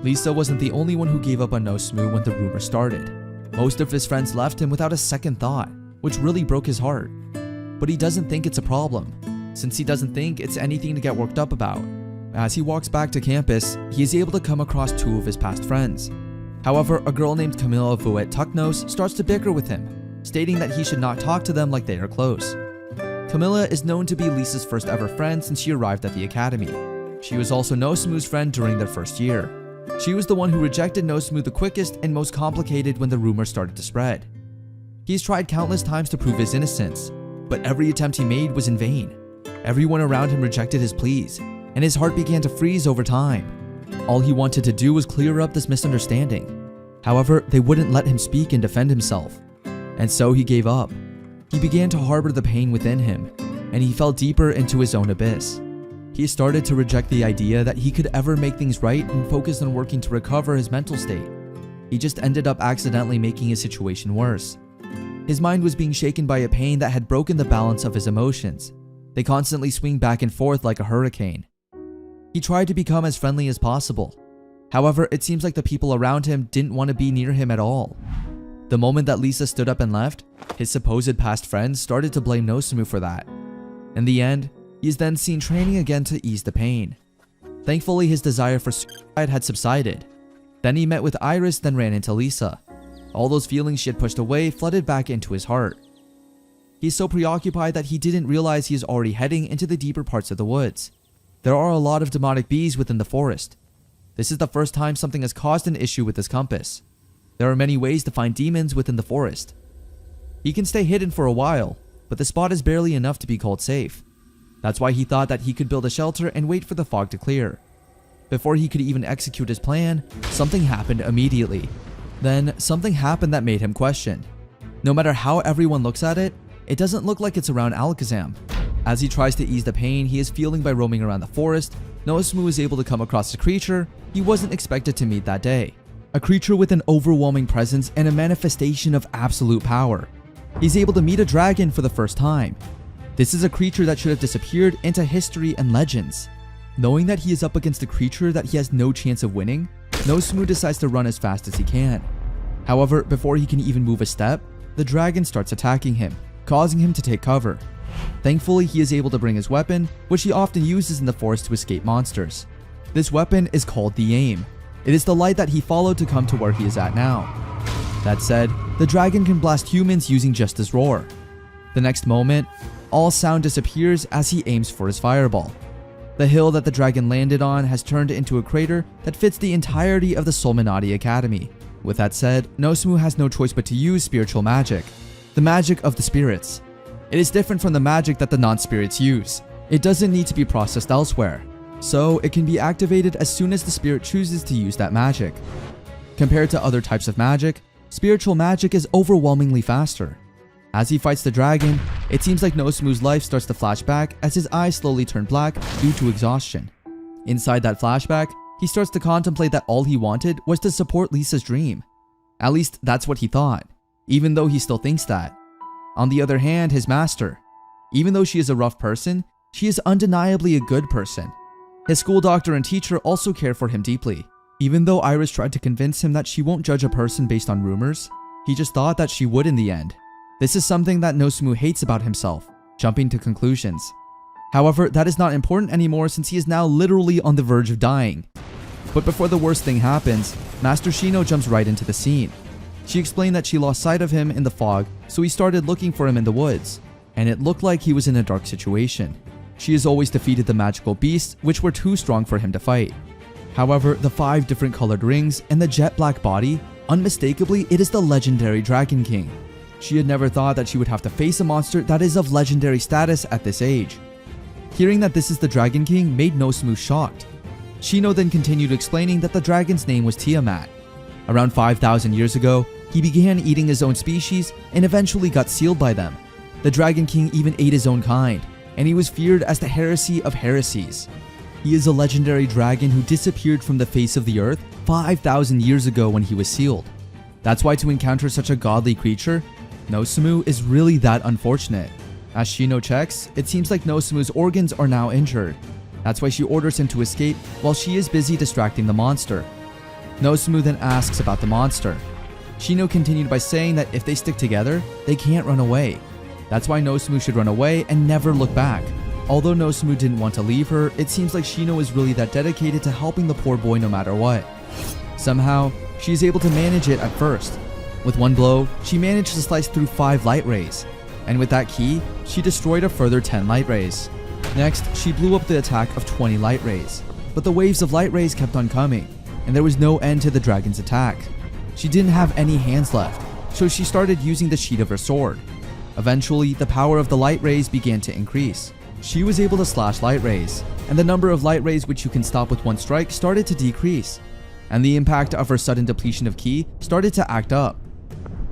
Lisa wasn't the only one who gave up on Nosumu when the rumor started. Most of his friends left him without a second thought, which really broke his heart. But he doesn't think it's a problem, since he doesn't think it's anything to get worked up about. As he walks back to campus, he is able to come across two of his past friends. However, a girl named Camilla Vuet Tucknose starts to bicker with him, stating that he should not talk to them like they are close. Camilla is known to be Lisa's first ever friend since she arrived at the academy. She was also Nosumu's friend during their first year. She was the one who rejected Nosumu the quickest and most complicated when the rumor started to spread. He's tried countless times to prove his innocence, but every attempt he made was in vain. Everyone around him rejected his pleas, and his heart began to freeze over time. All he wanted to do was clear up this misunderstanding. However, they wouldn't let him speak and defend himself, and so he gave up. He began to harbor the pain within him, and he fell deeper into his own abyss. He started to reject the idea that he could ever make things right and focused on working to recover his mental state. He just ended up accidentally making his situation worse. His mind was being shaken by a pain that had broken the balance of his emotions. They constantly swing back and forth like a hurricane. He tried to become as friendly as possible. However, it seems like the people around him didn't want to be near him at all. The moment that Lisa stood up and left, his supposed past friends started to blame Nosumu for that. In the end, he is then seen training again to ease the pain. Thankfully, his desire for suicide had subsided. Then he met with Iris, then ran into Lisa. All those feelings she had pushed away flooded back into his heart. He's so preoccupied that he didn't realize he is already heading into the deeper parts of the woods. There are a lot of demonic bees within the forest. This is the first time something has caused an issue with his compass. There are many ways to find demons within the forest. He can stay hidden for a while, but the spot is barely enough to be called safe. That's why he thought that he could build a shelter and wait for the fog to clear. Before he could even execute his plan, something happened immediately. Then, something happened that made him question. No matter how everyone looks at it, it doesn't look like it's around Alakazam. As he tries to ease the pain he is feeling by roaming around the forest, Nosumu is able to come across a creature he wasn't expected to meet that day. A creature with an overwhelming presence and a manifestation of absolute power. He's able to meet a dragon for the first time. This is a creature that should have disappeared into history and legends. Knowing that he is up against a creature that he has no chance of winning, Nosumu decides to run as fast as he can. However, before he can even move a step, the dragon starts attacking him, causing him to take cover. Thankfully, he is able to bring his weapon, which he often uses in the forest to escape monsters. This weapon is called the Aim. It is the light that he followed to come to where he is at now. That said, the dragon can blast humans using just his roar. The next moment, all sound disappears as he aims for his fireball. The hill that the dragon landed on has turned into a crater that fits the entirety of the Solminati Academy. With that said, Nosumu has no choice but to use spiritual magic, the magic of the spirits. It is different from the magic that the non-spirits use. It doesn't need to be processed elsewhere, so it can be activated as soon as the spirit chooses to use that magic. Compared to other types of magic, spiritual magic is overwhelmingly faster. As he fights the dragon, it seems like Nosumu's life starts to flash back as his eyes slowly turn black due to exhaustion. Inside that flashback, he starts to contemplate that all he wanted was to support Lisa's dream. At least that's what he thought, even though he still thinks that. On the other hand, his master. Even though she is a rough person, she is undeniably a good person. His school doctor and teacher also care for him deeply. Even though Iris tried to convince him that she won't judge a person based on rumors, he just thought that she would in the end. This is something that Nosumu hates about himself, jumping to conclusions. However, that is not important anymore since he is now literally on the verge of dying. But before the worst thing happens, Master Shino jumps right into the scene. She explained that she lost sight of him in the fog, so he started looking for him in the woods, and it looked like he was in a dark situation. She has always defeated the magical beasts, which were too strong for him to fight. However, the 5 different colored rings and the jet black body, unmistakably it is the legendary Dragon King. She had never thought that she would have to face a monster that is of legendary status at this age. Hearing that this is the Dragon King made Nosumu shocked. Shino then continued explaining that the dragon's name was Tiamat. Around 5,000 years ago, he began eating his own species and eventually got sealed by them. The Dragon King even ate his own kind, and he was feared as the heresy of heresies. He is a legendary dragon who disappeared from the face of the earth 5,000 years ago when he was sealed. That's why to encounter such a godly creature, Nosumu is really that unfortunate. As Shino checks, it seems like Nosumu's organs are now injured. That's why she orders him to escape while she is busy distracting the monster. Nosumu then asks about the monster. Shino continued by saying that if they stick together, they can't run away. That's why Nosumu should run away and never look back. Although Nosumu didn't want to leave her, it seems like Shino is really that dedicated to helping the poor boy no matter what. Somehow, she is able to manage it at first. With one blow, she managed to slice through 5 light rays. And with that key, she destroyed a further 10 light rays. Next, she blew up the attack of 20 light rays. But the waves of light rays kept on coming, and there was no end to the dragon's attack. She didn't have any hands left, so she started using the sheath of her sword. Eventually, the power of the light rays began to increase. She was able to slash light rays, and the number of light rays which you can stop with one strike started to decrease, and the impact of her sudden depletion of ki started to act up.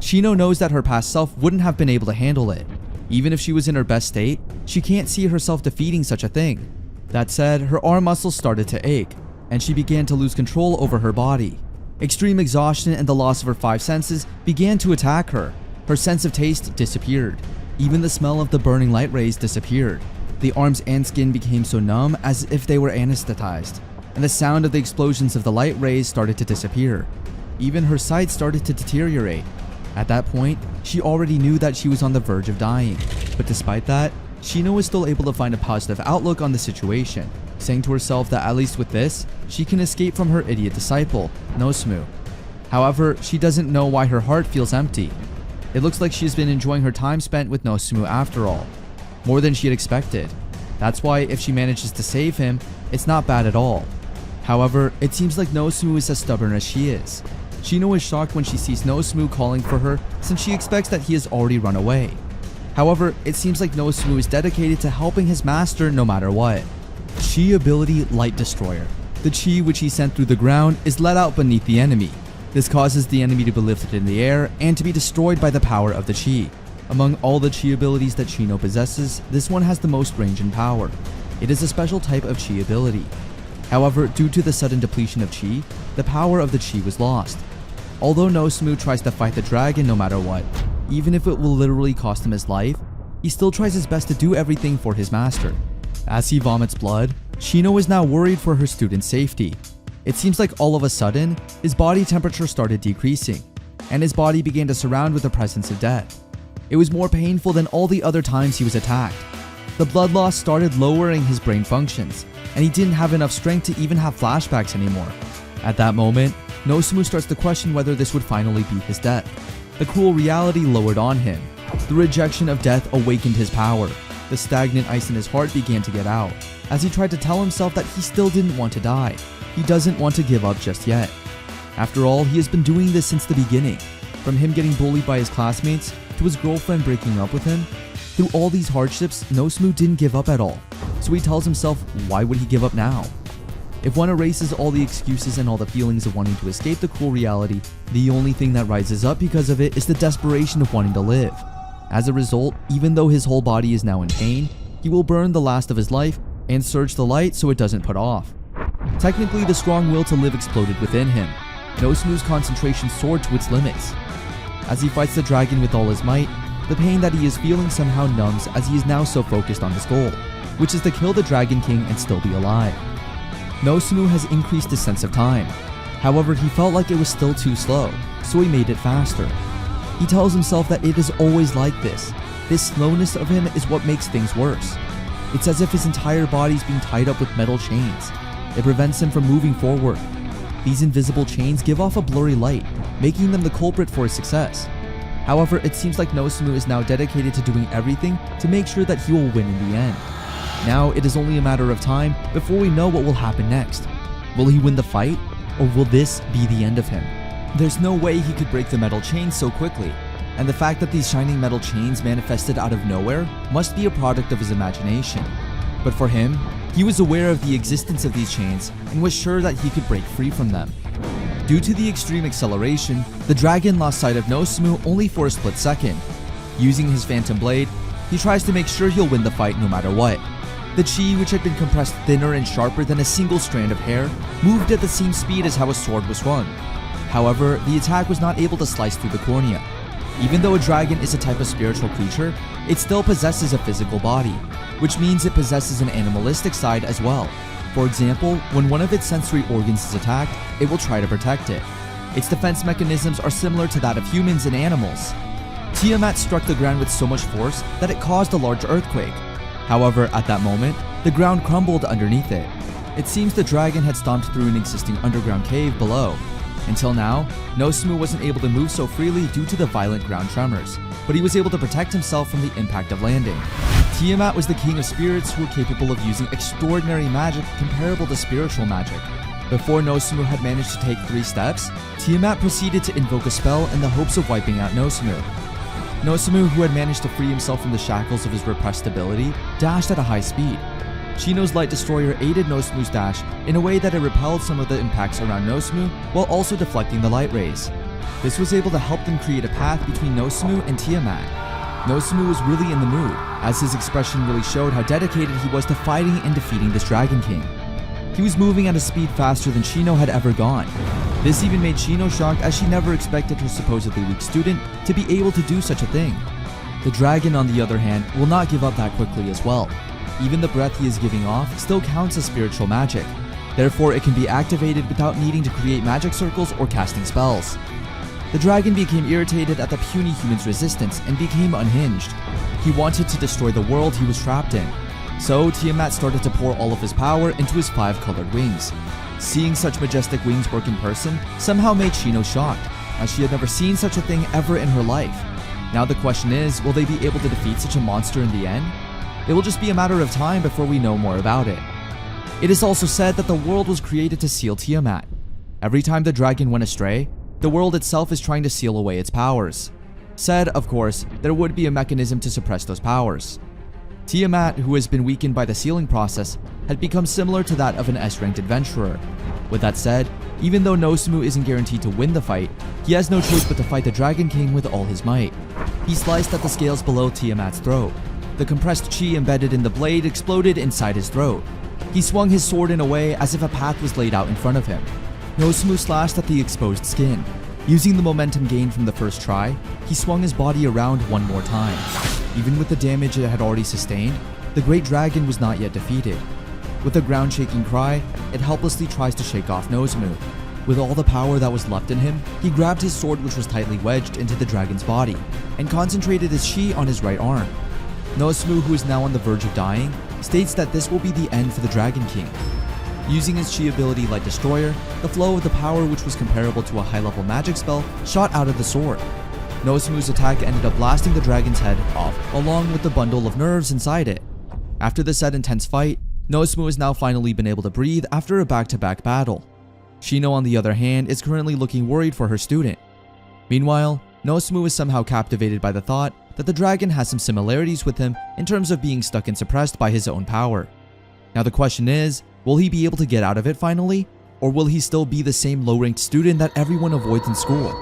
Shino knows that her past self wouldn't have been able to handle it. Even if she was in her best state, she can't see herself defeating such a thing. That said, her arm muscles started to ache, and she began to lose control over her body. Extreme exhaustion and the loss of her 5 senses began to attack her. Her sense of taste disappeared. Even the smell of the burning light rays disappeared. The arms and skin became so numb as if they were anesthetized, and the sound of the explosions of the light rays started to disappear. Even her sight started to deteriorate. At that point, she already knew that she was on the verge of dying, but despite that, Shino was still able to find a positive outlook on the situation, saying to herself that at least with this, she can escape from her idiot disciple, Nosumu. However, she doesn't know why her heart feels empty. It looks like she's been enjoying her time spent with Nosumu after all, more than she had expected. That's why if she manages to save him, it's not bad at all. However, it seems like Nosumu is as stubborn as she is. Shino is shocked when she sees Nosumu calling for her since she expects that he has already run away. However, it seems like Nosumu is dedicated to helping his master no matter what. Chi ability Light Destroyer. The chi which he sent through the ground is let out beneath the enemy. This causes the enemy to be lifted in the air and to be destroyed by the power of the chi. Among all the chi abilities that Shino possesses, this one has the most range and power. It is a special type of chi ability. However, due to the sudden depletion of chi, the power of the chi was lost. Although Nosumu tries to fight the dragon no matter what, even if it will literally cost him his life, he still tries his best to do everything for his master. As he vomits blood, Shino is now worried for her student's safety. It seems like all of a sudden, his body temperature started decreasing, and his body began to surround with the presence of death. It was more painful than all the other times he was attacked. The blood loss started lowering his brain functions, and he didn't have enough strength to even have flashbacks anymore. At that moment, Nosumu starts to question whether this would finally be his death. The cruel reality lowered on him. The rejection of death awakened his power. The stagnant ice in his heart began to get out, as he tried to tell himself that he still didn't want to die. He doesn't want to give up just yet. After all, he has been doing this since the beginning. From him getting bullied by his classmates, to his girlfriend breaking up with him. Through all these hardships, Nosumu didn't give up at all. So he tells himself, why would he give up now? If one erases all the excuses and all the feelings of wanting to escape the cruel reality, the only thing that rises up because of it is the desperation of wanting to live. As a result, even though his whole body is now in pain, he will burn the last of his life and surge the light so it doesn't put off. Technically, the strong will to live exploded within him. Nosumu's concentration soared to its limits. As he fights the dragon with all his might, the pain that he is feeling somehow numbs as he is now so focused on his goal, which is to kill the Dragon King and still be alive. Nosumu has increased his sense of time. However, he felt like it was still too slow, so he made it faster. He tells himself that it is always like this. This slowness of him is what makes things worse. It's as if his entire body is being tied up with metal chains. It prevents him from moving forward. These invisible chains give off a blurry light, making them the culprit for his success. However, it seems like Nosumu is now dedicated to doing everything to make sure that he will win in the end. Now, it is only a matter of time before we know what will happen next. Will he win the fight, or will this be the end of him? There's no way he could break the metal chain so quickly, and the fact that these shining metal chains manifested out of nowhere must be a product of his imagination. But for him, he was aware of the existence of these chains and was sure that he could break free from them. Due to the extreme acceleration, the dragon lost sight of Nosumu only for a split second. Using his phantom blade, he tries to make sure he'll win the fight no matter what. The chi, which had been compressed thinner and sharper than a single strand of hair, moved at the same speed as how a sword was swung. However, the attack was not able to slice through the cornea. Even though a dragon is a type of spiritual creature, it still possesses a physical body, which means it possesses an animalistic side as well. For example, when one of its sensory organs is attacked, it will try to protect it. Its defense mechanisms are similar to that of humans and animals. Tiamat struck the ground with so much force that it caused a large earthquake. However, at that moment, the ground crumbled underneath it. It seems the dragon had stomped through an existing underground cave below. Until now, Nosumu wasn't able to move so freely due to the violent ground tremors, but he was able to protect himself from the impact of landing. Tiamat was the king of spirits who were capable of using extraordinary magic comparable to spiritual magic. Before Nosumu had managed to take 3 steps, Tiamat proceeded to invoke a spell in the hopes of wiping out Nosumu. Nosumu, who had managed to free himself from the shackles of his repressed ability, dashed at a high speed. Shino's Light Destroyer aided Nosumu's dash in a way that it repelled some of the impacts around Nosumu while also deflecting the light rays. This was able to help them create a path between Nosumu and Tiamat. Nosumu was really in the mood, as his expression really showed how dedicated he was to fighting and defeating this Dragon King. He was moving at a speed faster than Shino had ever gone. This even made Shino shocked, as she never expected her supposedly weak student to be able to do such a thing. The dragon, on the other hand, will not give up that quickly as well. Even the breath he is giving off still counts as spiritual magic. Therefore, it can be activated without needing to create magic circles or casting spells. The dragon became irritated at the puny human's resistance and became unhinged. He wanted to destroy the world he was trapped in. So, Tiamat started to pour all of his power into his 5-colored wings. Seeing such majestic wings work in person somehow made Shino shocked, as she had never seen such a thing ever in her life. Now the question is, will they be able to defeat such a monster in the end? It will just be a matter of time before we know more about it. It is also said that the world was created to seal Tiamat. Every time the dragon went astray, the world itself is trying to seal away its powers. Said, of course, there would be a mechanism to suppress those powers. Tiamat, who has been weakened by the sealing process, had become similar to that of an S-ranked adventurer. With that said, even though Nosumu isn't guaranteed to win the fight, he has no choice but to fight the Dragon King with all his might. He sliced at the scales below Tiamat's throat. The compressed chi embedded in the blade exploded inside his throat. He swung his sword in a way as if a path was laid out in front of him. Nosumu slashed at the exposed skin. Using the momentum gained from the first try, he swung his body around one more time. Even with the damage it had already sustained, the great dragon was not yet defeated. With a ground-shaking cry, it helplessly tries to shake off Nosumu. With all the power that was left in him, he grabbed his sword, which was tightly wedged into the dragon's body, and concentrated his chi on his right arm. Nosumu, who is now on the verge of dying, states that this will be the end for the Dragon King. Using his chi ability Light Destroyer, the flow of the power, which was comparable to a high-level magic spell, shot out of the sword. Nosumu's attack ended up blasting the dragon's head off, along with the bundle of nerves inside it. After the said intense fight, Nosumu has now finally been able to breathe after a back-to-back battle. Shino, on the other hand, is currently looking worried for her student. Meanwhile, Nosumu is somehow captivated by the thought that the dragon has some similarities with him in terms of being stuck and suppressed by his own power. Now the question is, will he be able to get out of it finally? Or will he still be the same low-ranked student that everyone avoids in school?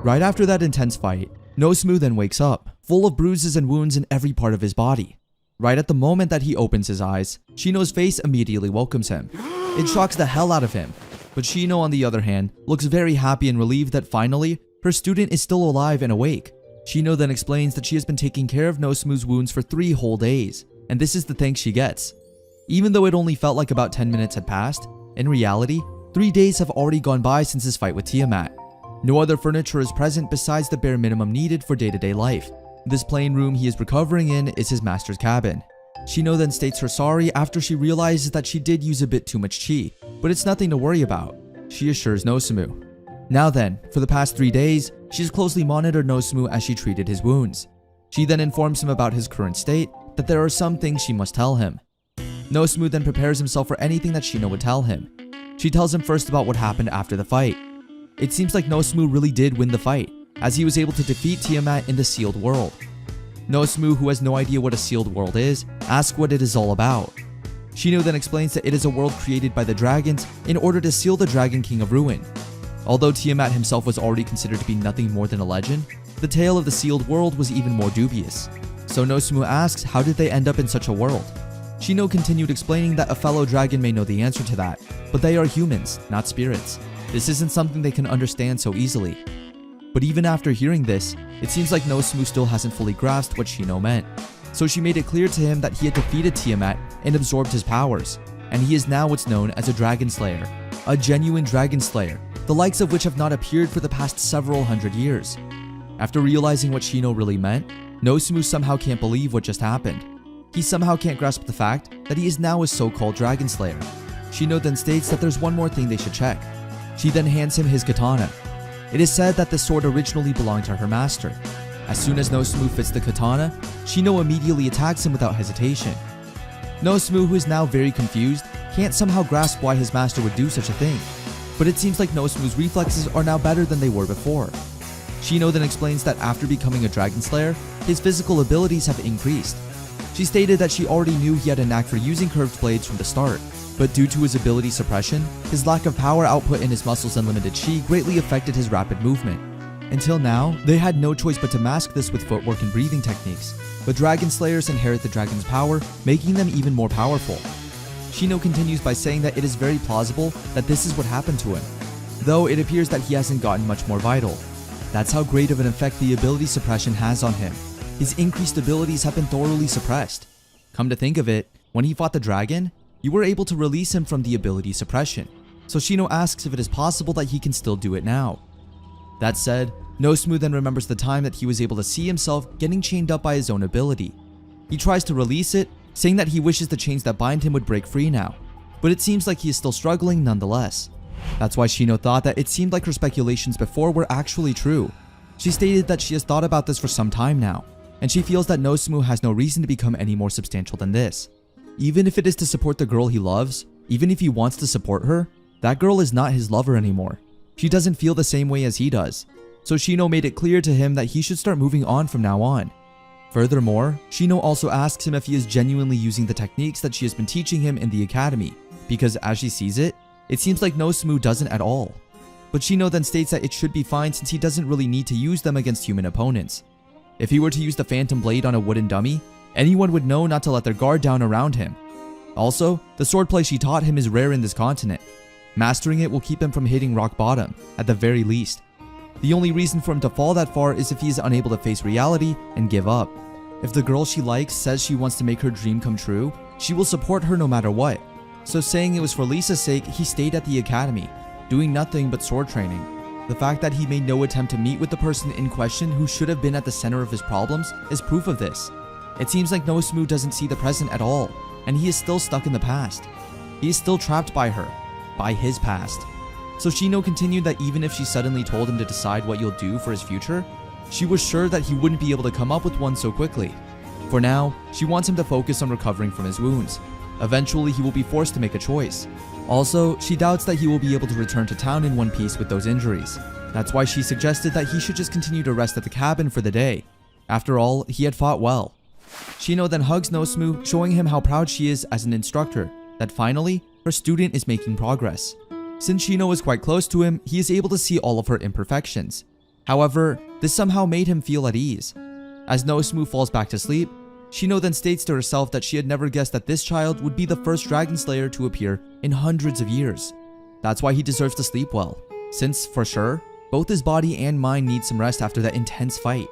Right after that intense fight, Nosumu then wakes up, full of bruises and wounds in every part of his body. Right at the moment that he opens his eyes, Shino's face immediately welcomes him. It shocks the hell out of him. But Shino, on the other hand, looks very happy and relieved that finally, her student is still alive and awake. Shino then explains that she has been taking care of Nosumu's wounds for 3 whole days, and this is the thanks she gets. Even though it only felt like about 10 minutes had passed, in reality, 3 days have already gone by since his fight with Tiamat. No other furniture is present besides the bare minimum needed for day-to-day life. This plain room he is recovering in is his master's cabin. Shino then states her sorry after she realizes that she did use a bit too much chi, but it's nothing to worry about. She assures Nosumu. Now then, for the past 3 days, she's closely monitored Nosumu as she treated his wounds. She then informs him about his current state, that there are some things she must tell him. Nosumu then prepares himself for anything that Shino would tell him. She tells him first about what happened after the fight. It seems like Nosumu really did win the fight, as he was able to defeat Tiamat in the sealed world. Nosumu, who has no idea what a sealed world is, asks what it is all about. Shino then explains that it is a world created by the dragons in order to seal the Dragon King of Ruin. Although Tiamat himself was already considered to be nothing more than a legend, the tale of the sealed world was even more dubious. So Nosumu asks, how did they end up in such a world? Shino continued explaining that a fellow dragon may know the answer to that, but they are humans, not spirits. This isn't something they can understand so easily. But even after hearing this, it seems like Nosumu still hasn't fully grasped what Shino meant. So she made it clear to him that he had defeated Tiamat and absorbed his powers, and he is now what's known as a Dragon Slayer. A genuine Dragon Slayer, the likes of which have not appeared for the past several hundred years. After realizing what Shino really meant, Nosumu somehow can't believe what just happened. He somehow can't grasp the fact that he is now a so-called Dragon Slayer. Shino then states that there's one more thing they should check. She then hands him his katana. It is said that this sword originally belonged to her master. As soon as Nosumu fits the katana, Shino immediately attacks him without hesitation. Nosumu, who is now very confused, can't somehow grasp why his master would do such a thing. But it seems like Nosumu's reflexes are now better than they were before. Shino then explains that after becoming a Dragon Slayer, his physical abilities have increased. She stated that she already knew he had a knack for using curved blades from the start, but due to his ability suppression, his lack of power output in his muscles and limited chi greatly affected his rapid movement. Until now, they had no choice but to mask this with footwork and breathing techniques, but Dragon Slayers inherit the dragon's power, making them even more powerful. Shino continues by saying that it is very plausible that this is what happened to him, though it appears that he hasn't gotten much more vital. That's how great of an effect the ability suppression has on him. His increased abilities have been thoroughly suppressed. Come to think of it, when he fought the dragon, you were able to release him from the ability suppression, so Shino asks if it is possible that he can still do it now. That said, Nosumu then remembers the time that he was able to see himself getting chained up by his own ability. He tries to release it, saying that he wishes the chains that bind him would break free now, but it seems like he is still struggling nonetheless. That's why Shino thought that it seemed like her speculations before were actually true. She stated that she has thought about this for some time now, and she feels that Nosumu has no reason to become any more substantial than this. Even if it is to support the girl he loves, even if he wants to support her, that girl is not his lover anymore. She doesn't feel the same way as he does, so Shino made it clear to him that he should start moving on from now on. Furthermore, Shino also asks him if he is genuinely using the techniques that she has been teaching him in the academy, because as she sees it, it seems like Nosumu doesn't at all. But Shino then states that it should be fine since he doesn't really need to use them against human opponents. If he were to use the Phantom Blade on a wooden dummy, anyone would know not to let their guard down around him. Also, the swordplay she taught him is rare in this continent. Mastering it will keep him from hitting rock bottom, at the very least. The only reason for him to fall that far is if he is unable to face reality and give up. If the girl she likes says she wants to make her dream come true, she will support her no matter what. So saying it was for Lisa's sake, he stayed at the academy, doing nothing but sword training. The fact that he made no attempt to meet with the person in question who should have been at the center of his problems is proof of this. It seems like Nosumu doesn't see the present at all, and he is still stuck in the past. He is still trapped by her, by his past. So Shino continued that even if she suddenly told him to decide what you'll do for his future, she was sure that he wouldn't be able to come up with one so quickly. For now, she wants him to focus on recovering from his wounds. Eventually, he will be forced to make a choice. Also, she doubts that he will be able to return to town in one piece with those injuries. That's why she suggested that he should just continue to rest at the cabin for the day. After all, he had fought well. Shino then hugs Nosumu, showing him how proud she is as an instructor, that finally, her student is making progress. Since Shino is quite close to him, he is able to see all of her imperfections. However, this somehow made him feel at ease. As Nosumu falls back to sleep, Shino then states to herself that she had never guessed that this child would be the first Dragon Slayer to appear in hundreds of years. That's why he deserves to sleep well, since, for sure, both his body and mind need some rest after that intense fight.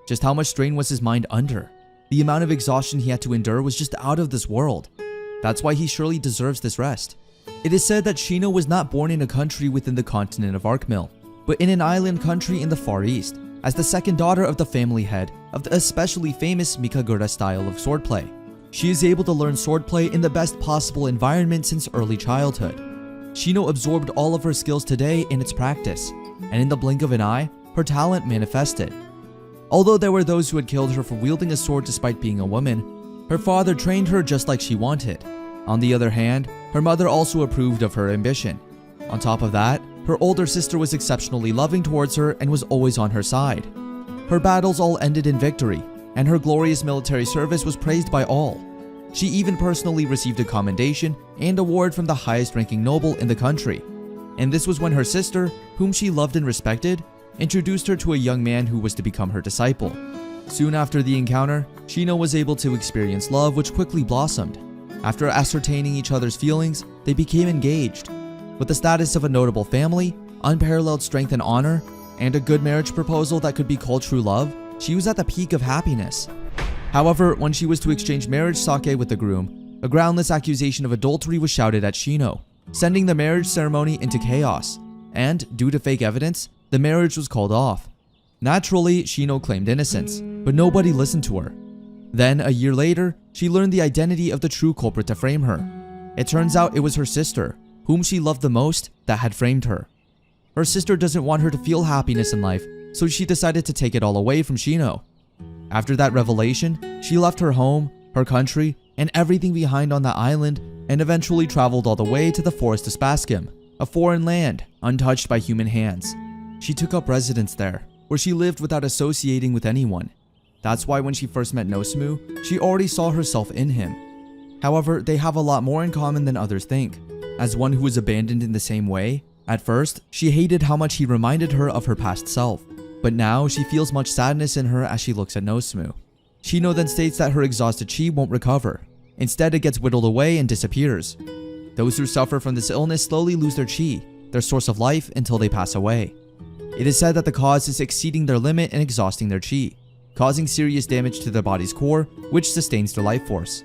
Just how much strain was his mind under? The amount of exhaustion he had to endure was just out of this world. That's why he surely deserves this rest. It is said that Shino was not born in a country within the continent of Arkmill, but in an island country in the Far East, as the second daughter of the family head of the especially famous Mikagura style of swordplay. She is able to learn swordplay in the best possible environment since early childhood. Shino absorbed all of her skills today in its practice, and in the blink of an eye, her talent manifested. Although there were those who had killed her for wielding a sword despite being a woman, her father trained her just like she wanted. On the other hand, her mother also approved of her ambition. On top of that, Her older sister was exceptionally loving towards her and was always on her side. Her battles all ended in victory, and her glorious military service was praised by all. She even personally received a commendation and award from the highest ranking noble in the country. And this was when her sister, whom she loved and respected, introduced her to a young man who was to become her disciple. Soon after the encounter, Shino was able to experience love, which quickly blossomed. After ascertaining each other's feelings, they became engaged. With the status of a notable family, unparalleled strength and honor, and a good marriage proposal that could be called true love, she was at the peak of happiness. However, when she was to exchange marriage sake with the groom, a groundless accusation of adultery was shouted at Shino, sending the marriage ceremony into chaos, and, due to fake evidence, the marriage was called off. Naturally, Shino claimed innocence, but nobody listened to her. Then, a year later, she learned the identity of the true culprit to frame her. It turns out it was her sister, whom she loved the most, that had framed her. Her sister doesn't want her to feel happiness in life, so she decided to take it all away from Shino. After that revelation, she left her home, her country, and everything behind on that island, and eventually traveled all the way to the forest of Spaskim, a foreign land, untouched by human hands. She took up residence there, where she lived without associating with anyone. That's why when she first met Nosumu, she already saw herself in him. However, they have a lot more in common than others think. As one who was abandoned in the same way, at first, she hated how much he reminded her of her past self, but now she feels much sadness in her as she looks at Nosumu. Shino then states that her exhausted chi won't recover. Instead, it gets whittled away and disappears. Those who suffer from this illness slowly lose their chi, their source of life, until they pass away. It is said that the cause is exceeding their limit and exhausting their chi, causing serious damage to their body's core, which sustains their life force.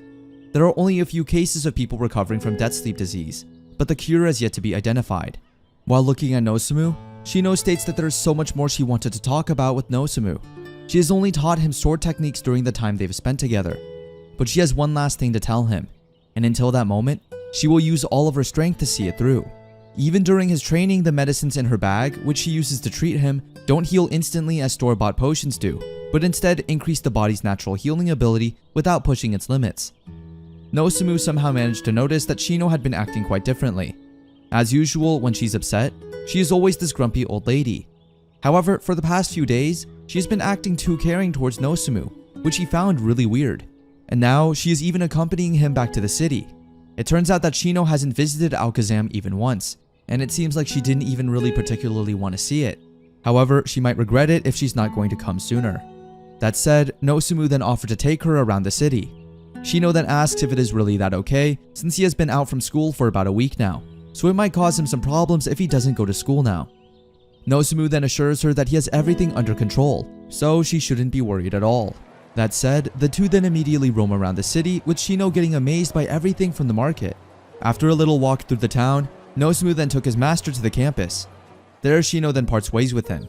There are only a few cases of people recovering from death sleep disease, but the cure has yet to be identified. While looking at Nosumu, Shino states that there is so much more she wanted to talk about with Nosumu. She has only taught him sword techniques during the time they've spent together, but she has one last thing to tell him, and until that moment, she will use all of her strength to see it through. Even during his training, the medicines in her bag, which she uses to treat him, don't heal instantly as store-bought potions do, but instead increase the body's natural healing ability without pushing its limits. Nosumu somehow managed to notice that Shino had been acting quite differently. As usual, when she's upset, she is always this grumpy old lady. However, for the past few days, she has been acting too caring towards Nosumu, which he found really weird. And now, she is even accompanying him back to the city. It turns out that Shino hasn't visited Alakazam even once, and it seems like she didn't even really particularly want to see it. However, she might regret it if she's not going to come sooner. That said, Nosumu then offered to take her around the city. Shino then asks if it is really that okay, since he has been out from school for about a week now, so it might cause him some problems if he doesn't go to school now. Nosumu then assures her that he has everything under control, so she shouldn't be worried at all. That said, the two then immediately roam around the city, with Shino getting amazed by everything from the market. After a little walk through the town, Nosumu then took his master to the campus. There, Shino then parts ways with him.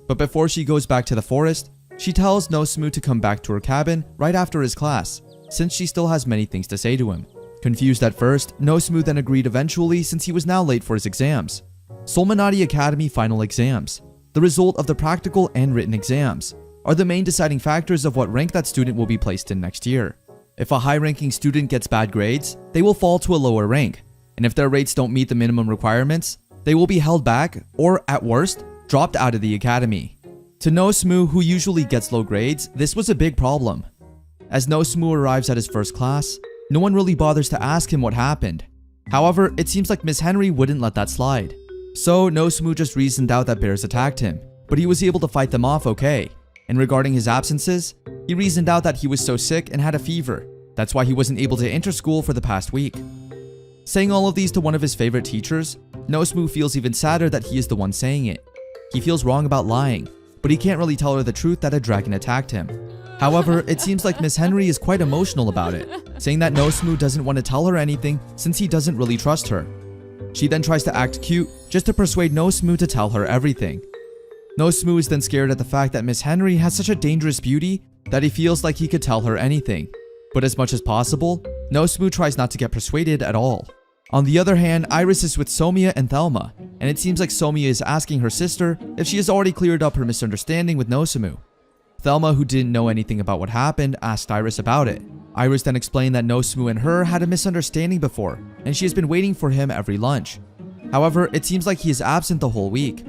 But before she goes back to the forest, she tells Nosumu to come back to her cabin right after his class, since she still has many things to say to him. Confused at first, Nosumu then agreed eventually since he was now late for his exams. Solminati Academy final exams, the result of the practical and written exams, are the main deciding factors of what rank that student will be placed in next year. If a high-ranking student gets bad grades, they will fall to a lower rank, and if their rates don't meet the minimum requirements, they will be held back or, at worst, dropped out of the academy. To Nosumu, who usually gets low grades, this was a big problem. As Nosumu arrives at his first class, no one really bothers to ask him what happened. However, it seems like Miss Henry wouldn't let that slide. So Nosumu just reasoned out that bears attacked him, but he was able to fight them off okay. And regarding his absences, he reasoned out that he was so sick and had a fever. That's why he wasn't able to enter school for the past week. Saying all of these to one of his favorite teachers, Nosumu feels even sadder that he is the one saying it. He feels wrong about lying, but he can't really tell her the truth that a dragon attacked him. However, it seems like Miss Henry is quite emotional about it, saying that Nosumu doesn't want to tell her anything since he doesn't really trust her. She then tries to act cute just to persuade Nosumu to tell her everything. Nosumu is then scared at the fact that Miss Henry has such a dangerous beauty that he feels like he could tell her anything. But as much as possible, Nosumu tries not to get persuaded at all. On the other hand, Iris is with Somiya and Thelma, and it seems like Somiya is asking her sister if she has already cleared up her misunderstanding with Nosumu. Thelma, who didn't know anything about what happened, asked Iris about it. Iris then explained that Nosumu and her had a misunderstanding before, and she has been waiting for him every lunch. However, it seems like he is absent the whole week.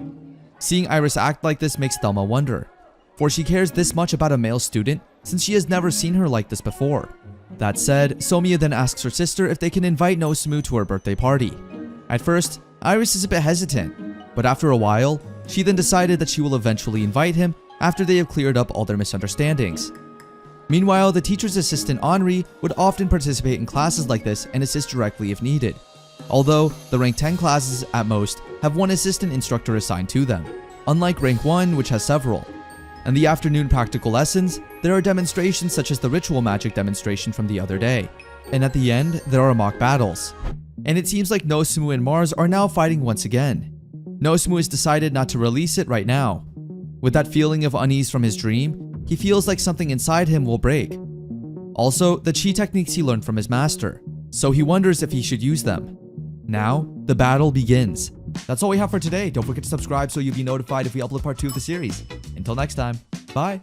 Seeing Iris act like this makes Thelma wonder, for she cares this much about a male student since she has never seen her like this before. That said, Somiya then asks her sister if they can invite Nosumu to her birthday party. At first, Iris is a bit hesitant, but after a while, she then decided that she will eventually invite him after they have cleared up all their misunderstandings. Meanwhile, the teacher's assistant Henri would often participate in classes like this and assist directly if needed. Although, the rank 10 classes at most have one assistant instructor assigned to them, unlike rank 1 which has several. In the afternoon practical lessons, there are demonstrations such as the ritual magic demonstration from the other day. And at the end, there are mock battles. And it seems like Nosumu and Mars are now fighting once again. Nosumu has decided not to release it right now. With that feeling of unease from his dream, he feels like something inside him will break. Also, the chi techniques he learned from his master, so he wonders if he should use them. Now, the battle begins. That's all we have for today. Don't forget to subscribe so you'll be notified if we upload part 2 of the series. Until next time, bye!